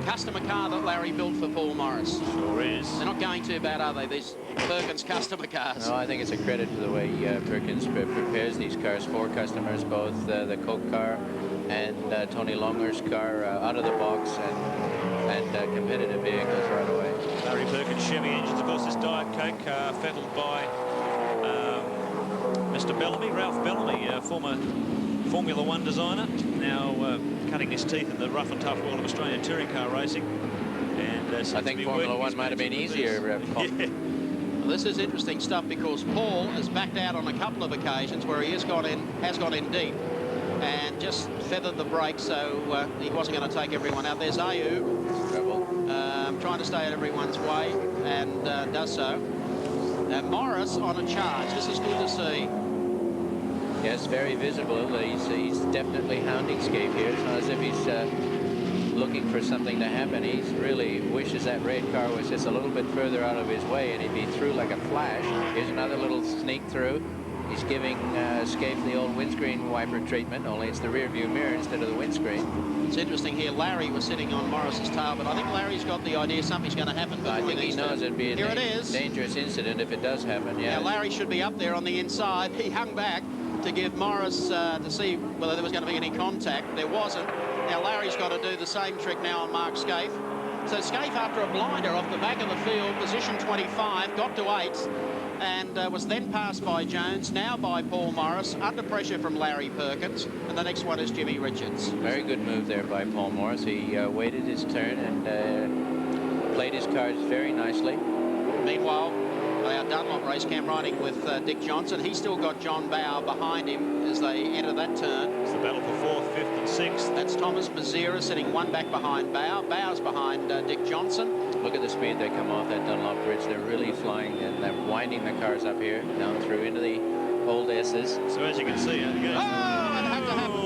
customer car that Larry built for Paul Morris. Sure is. They're not going too bad, are they, these Perkins customer cars? No, I think it's a credit to the way Perkins prepares these cars for customers, both the Coke car and Tony Longer's car out of the box and competitive vehicles right away. Larry Perkins Chevy engines, of course, this Diet Coke car fettled by Mr. Bellamy, Ralph Bellamy, former Formula One designer, now cutting his teeth in the rough and tough world of Australian touring car racing. And I think Formula One might have been easier. Well, this is interesting stuff because Paul has backed out on a couple of occasions where he has gone in deep and just feathered the brake, so he wasn't going to take everyone out. There's Ayu trying to stay at everyone's way and does so. Morris on a charge. This is good to see. Yes, very visible. He's definitely hounding Scaife here. It's not as if he's looking for something to happen. He really wishes that red car was just a little bit further out of his way and he'd be through like a flash. Here's another little sneak through. He's giving Scaife the old windscreen wiper treatment, only it's the rear view mirror instead of the windscreen. It's interesting here, Larry was sitting on Morris's tail, but I think Larry's got the idea something's going to happen. I think he knows it'd be a dangerous incident if it does happen. Yeah. Now Larry should be up there on the inside. He hung back to give Morris to see whether there was going to be any contact. There wasn't. Now Larry's got to do the same trick now on Mark Scaife. So Scaife, after a blinder off the back of the field, position 25, got to 8th, and was then passed by Jones, now by Paul Morris, under pressure from Larry Perkins, and the next one is Jimmy Richards. Very good move there by Paul Morris. He waited his turn and played his cards very nicely. Meanwhile, our Dunlop race cam riding with Dick Johnson. He's still got John Bow behind him as they enter that turn. It's the battle for 4th, 5th and 6th. That's Thomas Mazera sitting one back behind Bow. Bow's behind Dick Johnson. Look at the speed they come off that Dunlop bridge. They're really flying and they're winding the cars up here, down through into the old S's. So as you can see,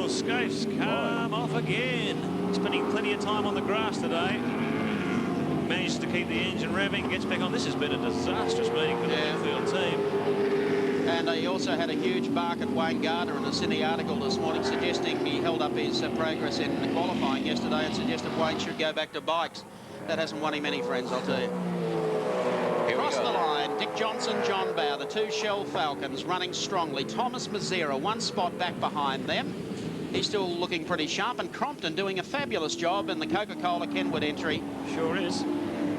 Scaife's come off again. Spending plenty of time on the grass today. Manages to keep the engine revving, gets back on. This has been a disastrous meeting for the midfield team. And he also had a huge bark at Wayne Gardner in a Sydney article this morning suggesting he held up his progress in the qualifying yesterday and suggested Wayne should go back to bikes. That hasn't won him any friends, I'll tell you. Across the line, Dick Johnson, John Bow, the two Shell Falcons running strongly. Thomas Mazera, one spot back behind them. He's still looking pretty sharp, and Crompton doing a fabulous job in the Coca-Cola Kenwood entry. Sure is.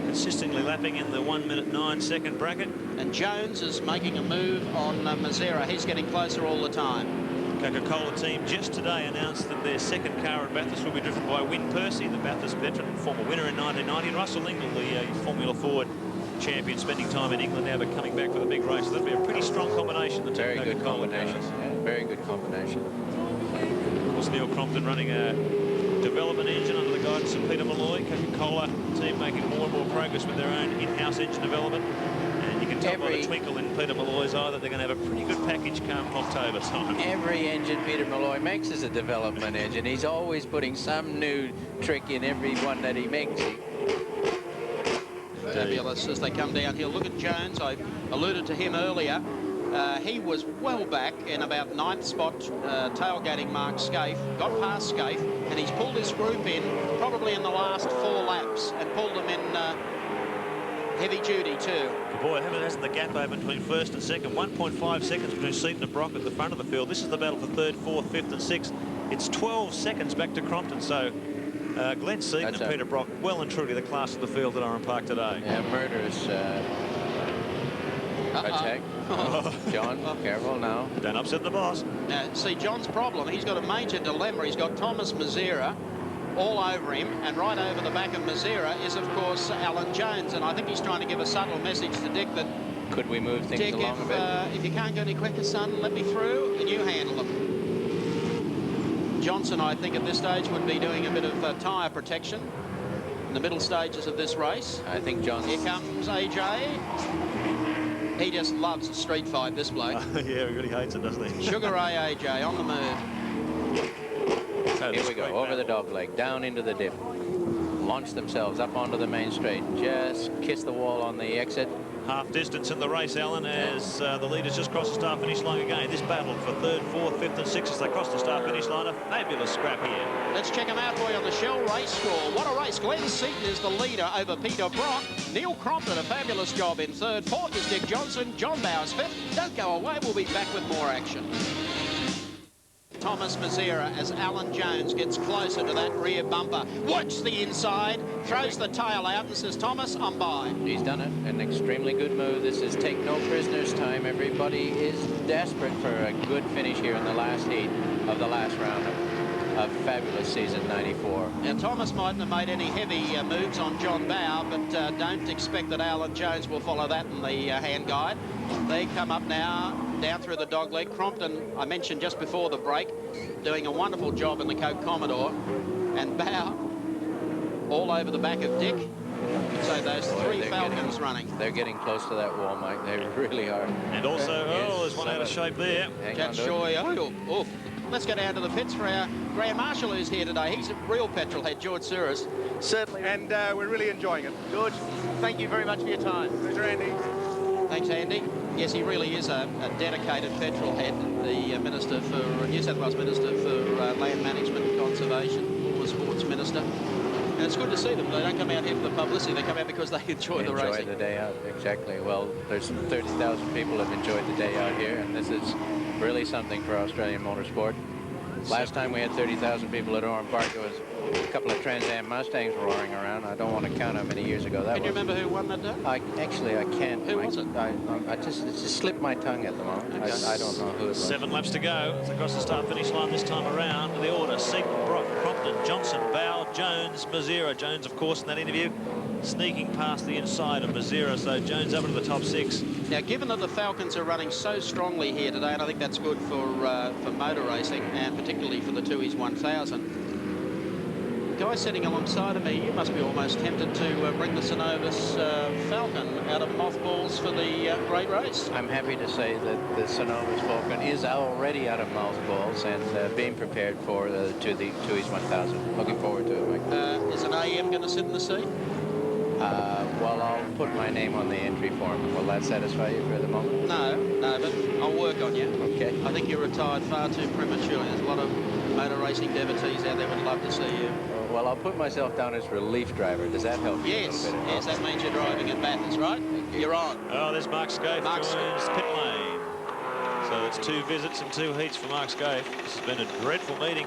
Consistently lapping in the 1 minute 9 second bracket. And Jones is making a move on Mazera. He's getting closer all the time. Coca-Cola team just today announced that their second car at Bathurst will be driven by Wyn Percy, the Bathurst veteran, former winner in 1990, and Russell Ingall, the Formula Ford champion, spending time in England now but coming back for the big race. So that'll be a pretty strong combination. The very good combination. Yeah, very good combination. Of course, Neil Crompton running a development engine under the guidance of Peter Malloy. Coca-Cola team making more and more progress with their own in-house engine development. And you can tell by the twinkle in Peter Malloy's eye that they're going to have a pretty good package come October time. Every engine Peter Malloy makes is a development engine. He's always putting some new trick in every one that he makes. Fabulous as they come downhill. Look at Jones. I alluded to him earlier. He was well back in about 9th spot, tailgating Mark Scaife, got past Scaife, and he's pulled his group in probably in the last 4 laps and pulled them in heavy duty too. Good boy, hasn't the gap open between first and second? 1.5 seconds between Seaton and Brock at the front of the field. This is the battle for third, fourth, fifth and sixth. It's 12 seconds back to Crompton, so Glenn Seaton and Peter Brock well and truly the class of the field at Oran Park today. Yeah, murderous attack. John, careful now. Don't upset the boss. Now, see, John's problem, he's got a major dilemma. He's got Thomas Mazera all over him, and right over the back of Mazera is, of course, Alan Jones, and I think he's trying to give a subtle message to Dick that... Could we move things Dick, along a bit? If you can't go any quicker, son, let me through, and you handle them. Johnson, I think, at this stage would be doing a bit of tyre protection in the middle stages of this race. I think John's... Here comes AJ. He just loves a street fight, this bloke. Yeah, he really hates it, doesn't he? Sugar Ray AJ on the move. Here we go, over the dog leg, down into the dip. Launch themselves up onto the main straight. Just kiss the wall on the exit. Half distance in the race, Alan, as the leaders just cross the start finish line again. This battle for third, fourth, fifth and sixth as they cross the start finish line. A fabulous scrap here. Let's check him out for you on the Shell race score. What a race. Glenn Seaton is the leader over Peter Brock. Neil Crompton, a fabulous job in third. Fourth is Dick Johnson. John Bowers fifth. Don't go away. We'll be back with more action. Thomas Mazera as Alan Jones gets closer to that rear bumper. Watch the inside, throws the tail out and says, Thomas, I'm by. He's done it, an extremely good move. This is take no prisoners time. Everybody is desperate for a good finish here in the last heat of the last round of fabulous season 94. Now, Thomas mightn't have made any heavy moves on John Bower, but don't expect that Alan Jones will follow that in the hand guide. They come up now, down through the dog leg. Crompton, I mentioned just before the break, doing a wonderful job in the Coke Commodore. And Bower all over the back of Dick. So those three Falcons running. They're getting close to that wall, Mike. They really are. And also, there's one out of shape there. Jack Shoy. Oh. Let's go down to the pits for our Grand Marshal who's here today. He's a real petrol head, George Souris. Certainly, and we're really enjoying it. George, thank you very much for your time. Pleasure, Andy. Thanks, Andy. Yes, he really is a dedicated petrol head, the Minister for New South Wales Minister for Land Management and Conservation, former Sports Minister. And it's good to see them. They don't come out here for the publicity. They come out because they enjoy the racing. Enjoy the day out, exactly. Well, there's 30,000 people have enjoyed the day out here, and this is really something for Australian motorsport. Last time we had 30,000 people at Oran Park, it was a couple of Trans Am Mustangs roaring around. I don't want to count how many years ago that was. Can you remember who won that day? Actually, I can't. Who was it? It just slipped my tongue at the moment. Okay. I don't know who it was. 7 laps to go. It's across the start-finish line this time around. The order: Seaton, Brock, Crompton, Johnson, Bow, Jones, Mazera. Jones, of course, in that interview, sneaking past the inside of Mazera. So Jones up into the top 6. Now, given that the Falcons are running so strongly here today, and I think that's good for motor racing, and particularly for the 2's 1000. Guy sitting alongside of me, you must be almost tempted to bring the Synovus Falcon out of mothballs for the great race. I'm happy to say that the Synovus Falcon is already out of mothballs and being prepared for the 2's 1000. Looking forward to it, Mike. Is an AM going to sit in the seat? Well, I'll put my name on the entry form. Will that satisfy you for the moment? No, but I'll work on you. Okay. I think you retired far too prematurely. There's a lot of motor racing devotees out there would love to see you. Well, I'll put myself down as relief driver. Does that help you a little bit? Yes, that means you're driving at Bathurst, right? You're on. Oh, there's Mark Scaife joins pit lane. So it's 2 visits and 2 heats for Mark Scaife. This has been a dreadful meeting.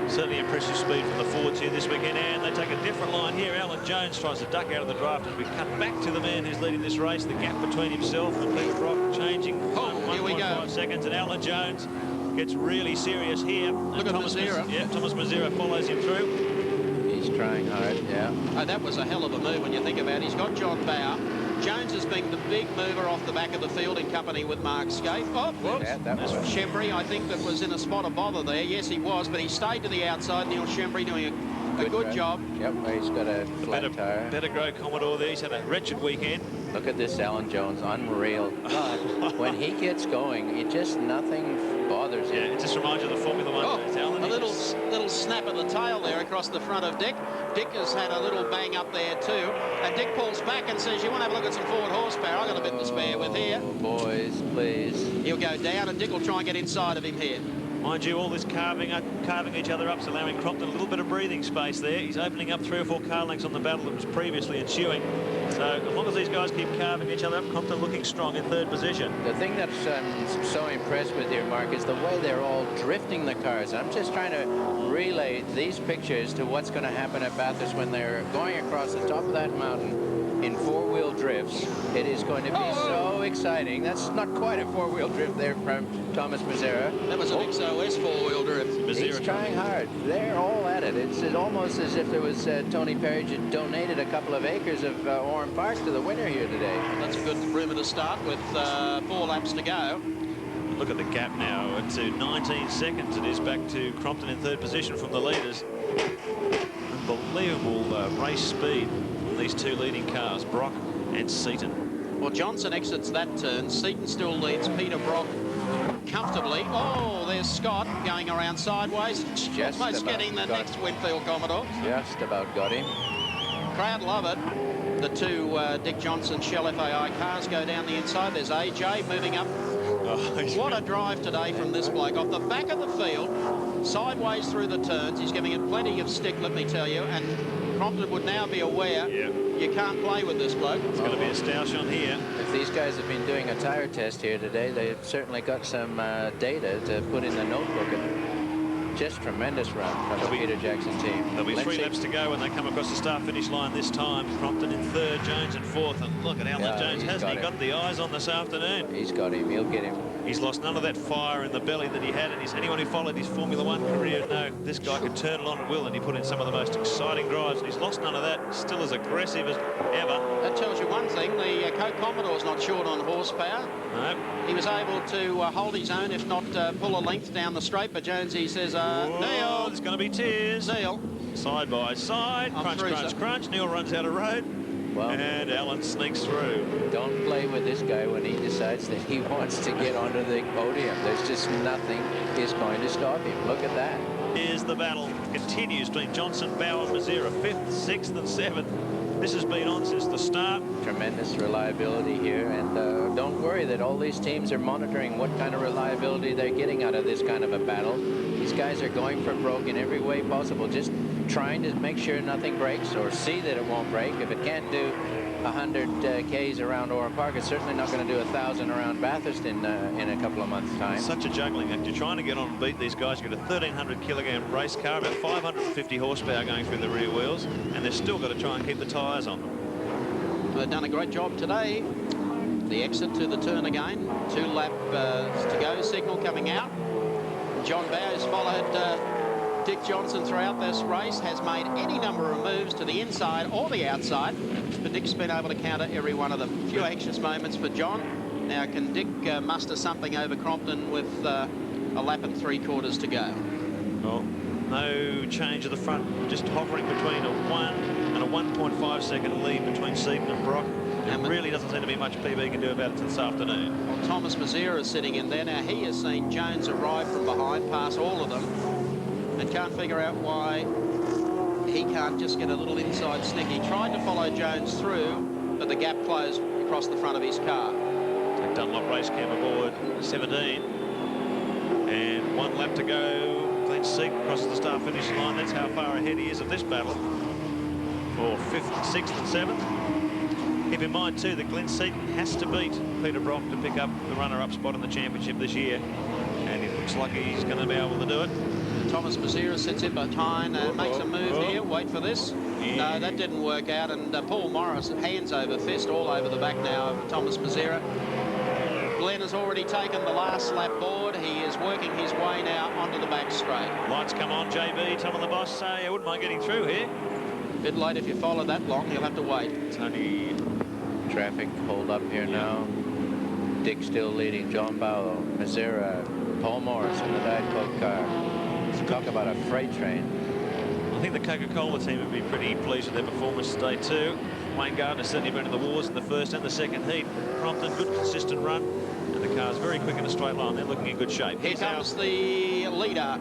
Certainly impressive speed from the Fords here this weekend, and they take a different line here. Alan Jones tries to duck out of the draft as we cut back to the man who's leading this race. The gap between himself and Peter Brock changing 1.5 seconds, and Alan Jones gets really serious here. Look at Mazera. Yeah, Thomas Mazera follows him through. He's trying hard, yeah. Oh, that was a hell of a move when you think about it. He's got John Bower. Jones has been the big mover off the back of the field in company with Mark Scaife. Oh, whoops. Yeah, that was Shembry, I think, that was in a spot of bother there. Yes, he was, but he stayed to the outside. Neil Shembry doing a good job. Yep, he's got a flat tire. Better grow Commodore there. He's had a wretched weekend. Look at this Alan Jones, unreal. But when he gets going, it just nothing bothers him. Yeah, it just reminds you of the Formula One days, Alan. A little snap of the tail there across the front of Dick. Dick has had a little bang up there too. And Dick pulls back and says, you want to have a look at some forward horsepower? I've got a bit to spare with here. Boys, please. He'll go down and Dick will try and get inside of him here. Mind you, all this carving each other up is allowing Crompton a little bit of breathing space there. He's opening up 3 or 4 car lengths on the battle that was previously ensuing. So as long as these guys keep carving each other up, Crompton looking strong in 3rd position. The thing that's so impressed with here, Mark, is the way they're all drifting the cars. I'm just trying to relay these pictures to what's going to happen at Bathurst when they're going across the top of that mountain in 4-wheel drifts. It is going to be so exciting. That's not quite a 4-wheel drift there from Thomas Mazzera. That was an XOS 4-wheel drift. He's trying hard. They're all at it. It's almost as if there was Tony Perridge had donated a couple of acres of Oran Park to the winner here today. That's a good rumor to start with 4 laps to go. Look at the gap now to 19 seconds. It is back to Crompton in 3rd position from the leaders. Unbelievable race speed from these 2 leading cars, Brock and Seaton. Well, Johnson exits that turn. Seaton still leads Peter Brock comfortably. Oh, there's Scott going around sideways. Just almost getting the next Winfield Commodore. Just about got him. Crowd love it. The 2 Dick Johnson Shell FAI cars go down the inside. There's AJ moving up. What a drive today from this bloke. Off the back of the field, sideways through the turns. He's giving it plenty of stick, let me tell you. And Crompton would now be aware you can't play with this bloke. It's going to be a stoush on here. If these guys have been doing a tire test here today, they've certainly got some data to put in the notebook. Just tremendous run from the Peter Jackson team. There'll be 3 laps to go when they come across the start-finish line this time. Crompton in 3rd, Jones in 4th. And look at Alan Jones. Hasn't he got the eyes on this afternoon? He's got him. He'll get him. He's lost none of that fire in the belly that he had. And anyone who followed his Formula One career know this guy could turn it on at will, and he put in some of the most exciting drives. And he's lost none of that. Still as aggressive as ever. That tells you one thing. The Coke Commodore's not short on horsepower. No. He was able to hold his own, if not pull a length down the straight. But Jonesy says, Neil. There's going to be tears. Neil. Side by side. Crunch, crunch, crunch. Neil runs out of road. Well, and Alan sneaks through. Don't play with this guy when he decides that he wants to get onto the podium. There's just nothing is going to stop him. Look at that. Here's the battle. Continues between Johnson, Bauer, Mazzera, 5th, 6th and 7th. This has been on since the start. Tremendous reliability here, and don't worry that all these teams are monitoring what kind of reliability they're getting out of this kind of a battle. These guys are going for broke in every way possible, just trying to make sure nothing breaks or see that it won't break. If it can't do 100 Ks around Oran Park, it's certainly not going to do 1,000 around Bathurst in a couple of months' time. It's such a juggling act. You're trying to get on and beat these guys. You've got a 1,300 kilogram race car, about 550 horsepower going through the rear wheels, and they've still got to try and keep the tyres on them. They've done a great job today. The exit to the turn again. 2 laps to go. Signal coming out. John Bowes followed Dick Johnson throughout this race, has made any number of moves to the inside or the outside, but Dick's been able to counter every one of them. A few anxious moments for John. Now, can Dick muster something over Crompton with a lap and 3/4 to go? Well, no change of the front, just hovering between a 1 and a 1.5 second lead between Seaton and Brock. There really doesn't seem to be much PB can do about it this afternoon. Well, Thomas Mazzera is sitting in there. Now, he has seen Jones arrive from behind, pass all of them, and can't figure out why he can't just get a little inside snick. He tried to follow Jones through, but the gap closed across the front of his car. So Dunlop race cam aboard 17. And 1 lap to go. Glenn Seaton crosses the start-finish line. That's how far ahead he is of this battle. For 5th, 6th and 7th. Keep in mind, too, that Glenn Seaton has to beat Peter Brock to pick up the runner-up spot in the championship this year. And it looks like he's going to be able to do it. Thomas Mazzera sits in behind and makes a move here. Wait for this. Yeah. No, that didn't work out. And Paul Morris, hands over fist, all over the back now of Thomas Mazzera. Glenn has already taken the last lap board. He is working his way now onto the back straight. Lights come on, JB. Tom and the boss say I wouldn't mind getting through here. A bit late if you follow that long. You'll have to wait. Tony. Traffic hold up here now. Dick still leading. John Bauer, Mazzera, Paul Morris in the Diet Coke car. Talk about a freight train. I think the Coca-Cola team would be pretty pleased with their performance today too. Wayne Gardner's certainly been in the wars in the first and the second heat. Crompton, good consistent run. And the car's very quick in a straight line. They're looking in good shape. Here comes the leader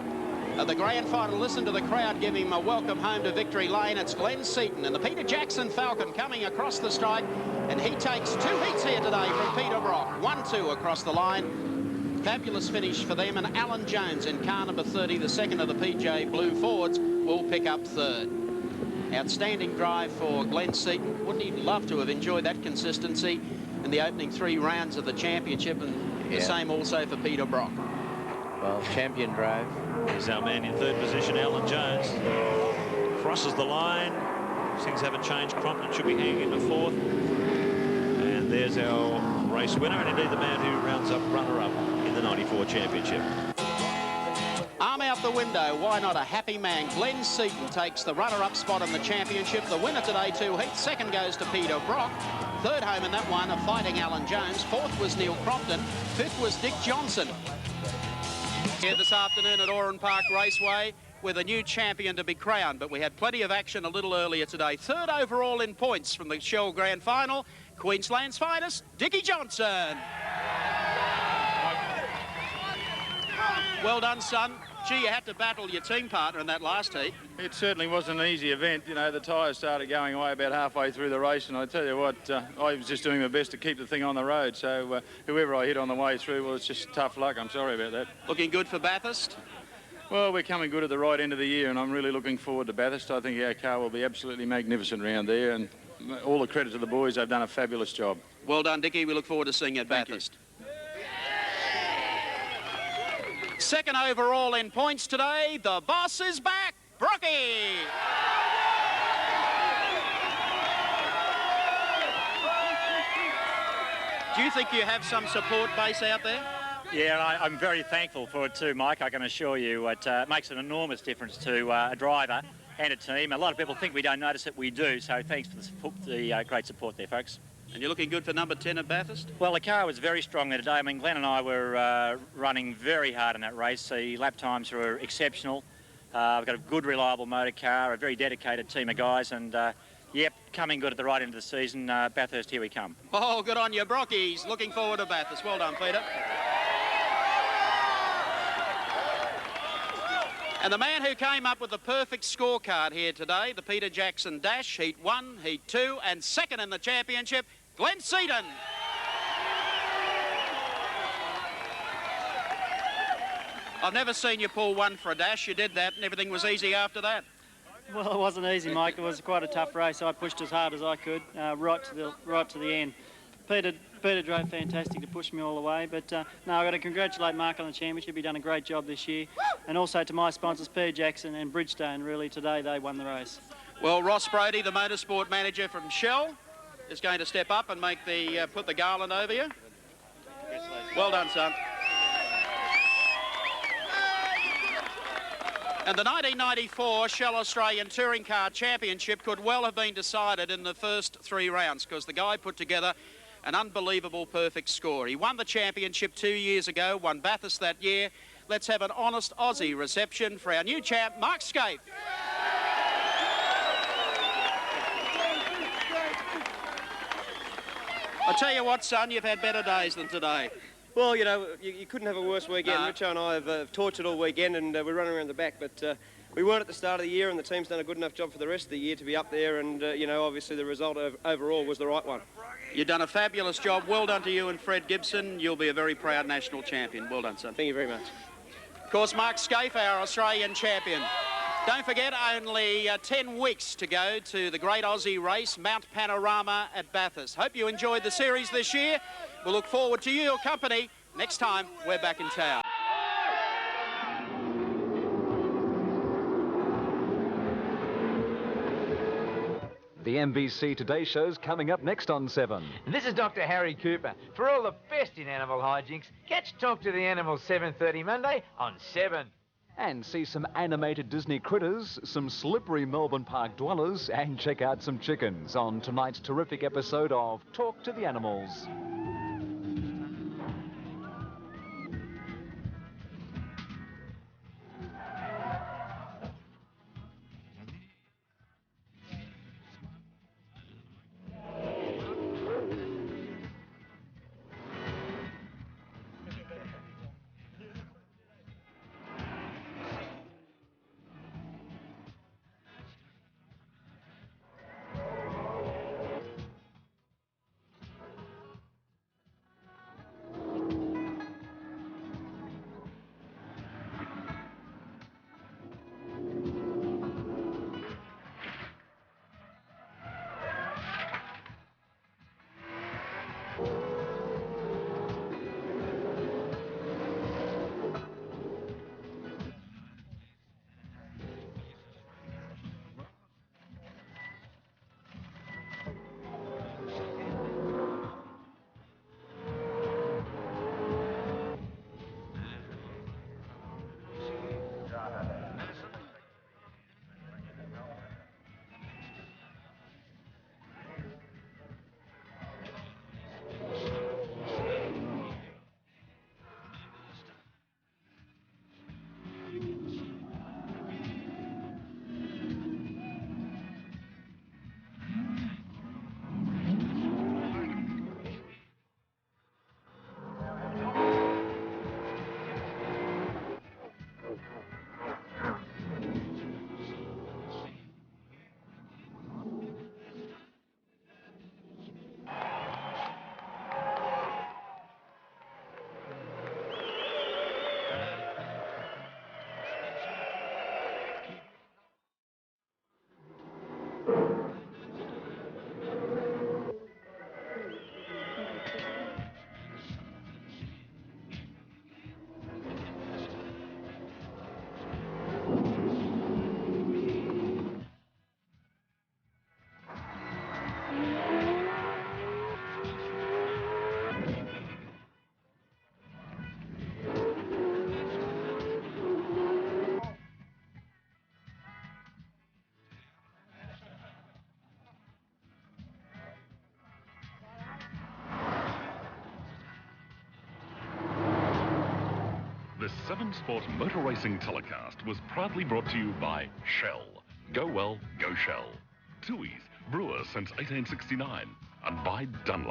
of the grand final. Listen to the crowd give him a welcome home to victory lane. It's Glenn Seaton and the Peter Jackson Falcon coming across the strike. And he takes 2 heats here today from Peter Brock. 1-2 across the line. Fabulous finish for them. And Alan Jones in car number 30, the second of the PJ Blue Fords, will pick up third. Outstanding drive for Glenn Seaton. Wouldn't he love to have enjoyed that consistency in the opening 3 rounds of the championship, and the same also for Peter Brock. Well, champion drive. Here's our man in third position, Alan Jones. Crosses the line. Things haven't changed. Crompton should be hanging into fourth. And there's our race winner, and indeed the man who rounds up runner-up in the 94 championship. Arm out the window. Why not a happy man? Glenn Seaton takes the runner-up spot in the championship. The winner today, 2 heats. Second goes to Peter Brock. Third home in that one, a fighting Alan Jones. Fourth was Neil Crompton. Fifth was Dick Johnson. Here this afternoon at Oran Park Raceway with a new champion to be crowned, but we had plenty of action a little earlier today. Third overall in points from the Shell Grand Final, Queensland's finest, Dickie Johnson. Well done, son. Gee, you had to battle your team partner in that last heat. It certainly wasn't an easy event. You know, the tyres started going away about halfway through the race, and I tell you what, I was just doing my best to keep the thing on the road. So whoever I hit on the way through, well, it's just tough luck. I'm sorry about that. Looking good for Bathurst? Well, we're coming good at the right end of the year, and I'm really looking forward to Bathurst. I think our car will be absolutely magnificent round there, and all the credit to the boys. They've done a fabulous job. Well done, Dickie. We look forward to seeing you at Bathurst. Second overall in points today, the boss is back, Brocky. Do you think you have some support base out there? Yeah, I'm very thankful for it too, Mike. I can assure you it makes an enormous difference to a driver and a team. A lot of people think we don't notice it, we do. So thanks for the great support there, folks. And you're looking good for number 10 at Bathurst? Well, the car was very strong there today. I mean, Glenn and I were running very hard in that race. The lap times were exceptional. We've got a good, reliable motor car, a very dedicated team of guys, and yep, coming good at the right end of the season. Bathurst, here we come. Oh, good on you, Brockies. Looking forward to Bathurst. Well done, Peter. And the man who came up with the perfect scorecard here today, the Peter Jackson Dash, Heat 1, Heat 2, and second in the championship, Glenn Seaton. I've never seen you pull one for a dash. You did that and everything was easy after that. Well, it wasn't easy, Mike. It was quite a tough race. I pushed as hard as I could, right to the end. Peter drove fantastic to push me all the way, but no, I've got to congratulate Mark on the championship. He's done a great job this year. And also to my sponsors, Peter Jackson and Bridgestone, really, today they won the race. Well, Ross Brody, the motorsport manager from Shell, is going to step up and make the put the garland over you. Well done, son. And the 1994 Shell Australian Touring Car Championship could well have been decided in the first 3 rounds because the guy put together an unbelievable perfect score. He won the championship 2 years ago, won Bathurst that year. Let's have an honest Aussie reception for our new champ, Mark Scaife. I tell you what, son, you've had better days than today. Well, you know, you couldn't have a worse weekend. No. Richo and I have tortured all weekend, and we're running around the back, but we weren't at the start of the year, and the team's done a good enough job for the rest of the year to be up there, and, you know, obviously the result overall was the right one. You've done a fabulous job. Well done to you and Fred Gibson. You'll be a very proud national champion. Well done, son. Thank you very much. Of course, Mark Scaife, our Australian champion. Don't forget, only 10 weeks to go to the great Aussie race, Mount Panorama at Bathurst. Hope you enjoyed the series this year. We'll look forward to your company next time we're back in town. The NBC Today Show's coming up next on 7. This is Dr. Harry Cooper. For all the best in animal hijinks, catch Talk to the Animal 7:30 Monday on 7. And see some animated Disney critters, some slippery Melbourne Park dwellers, and check out some chickens on tonight's terrific episode of Talk to the Animals. This 7-sport motor racing telecast was proudly brought to you by Shell. Go well, go Shell. Tui's, brewer since 1869, and by Dunlop.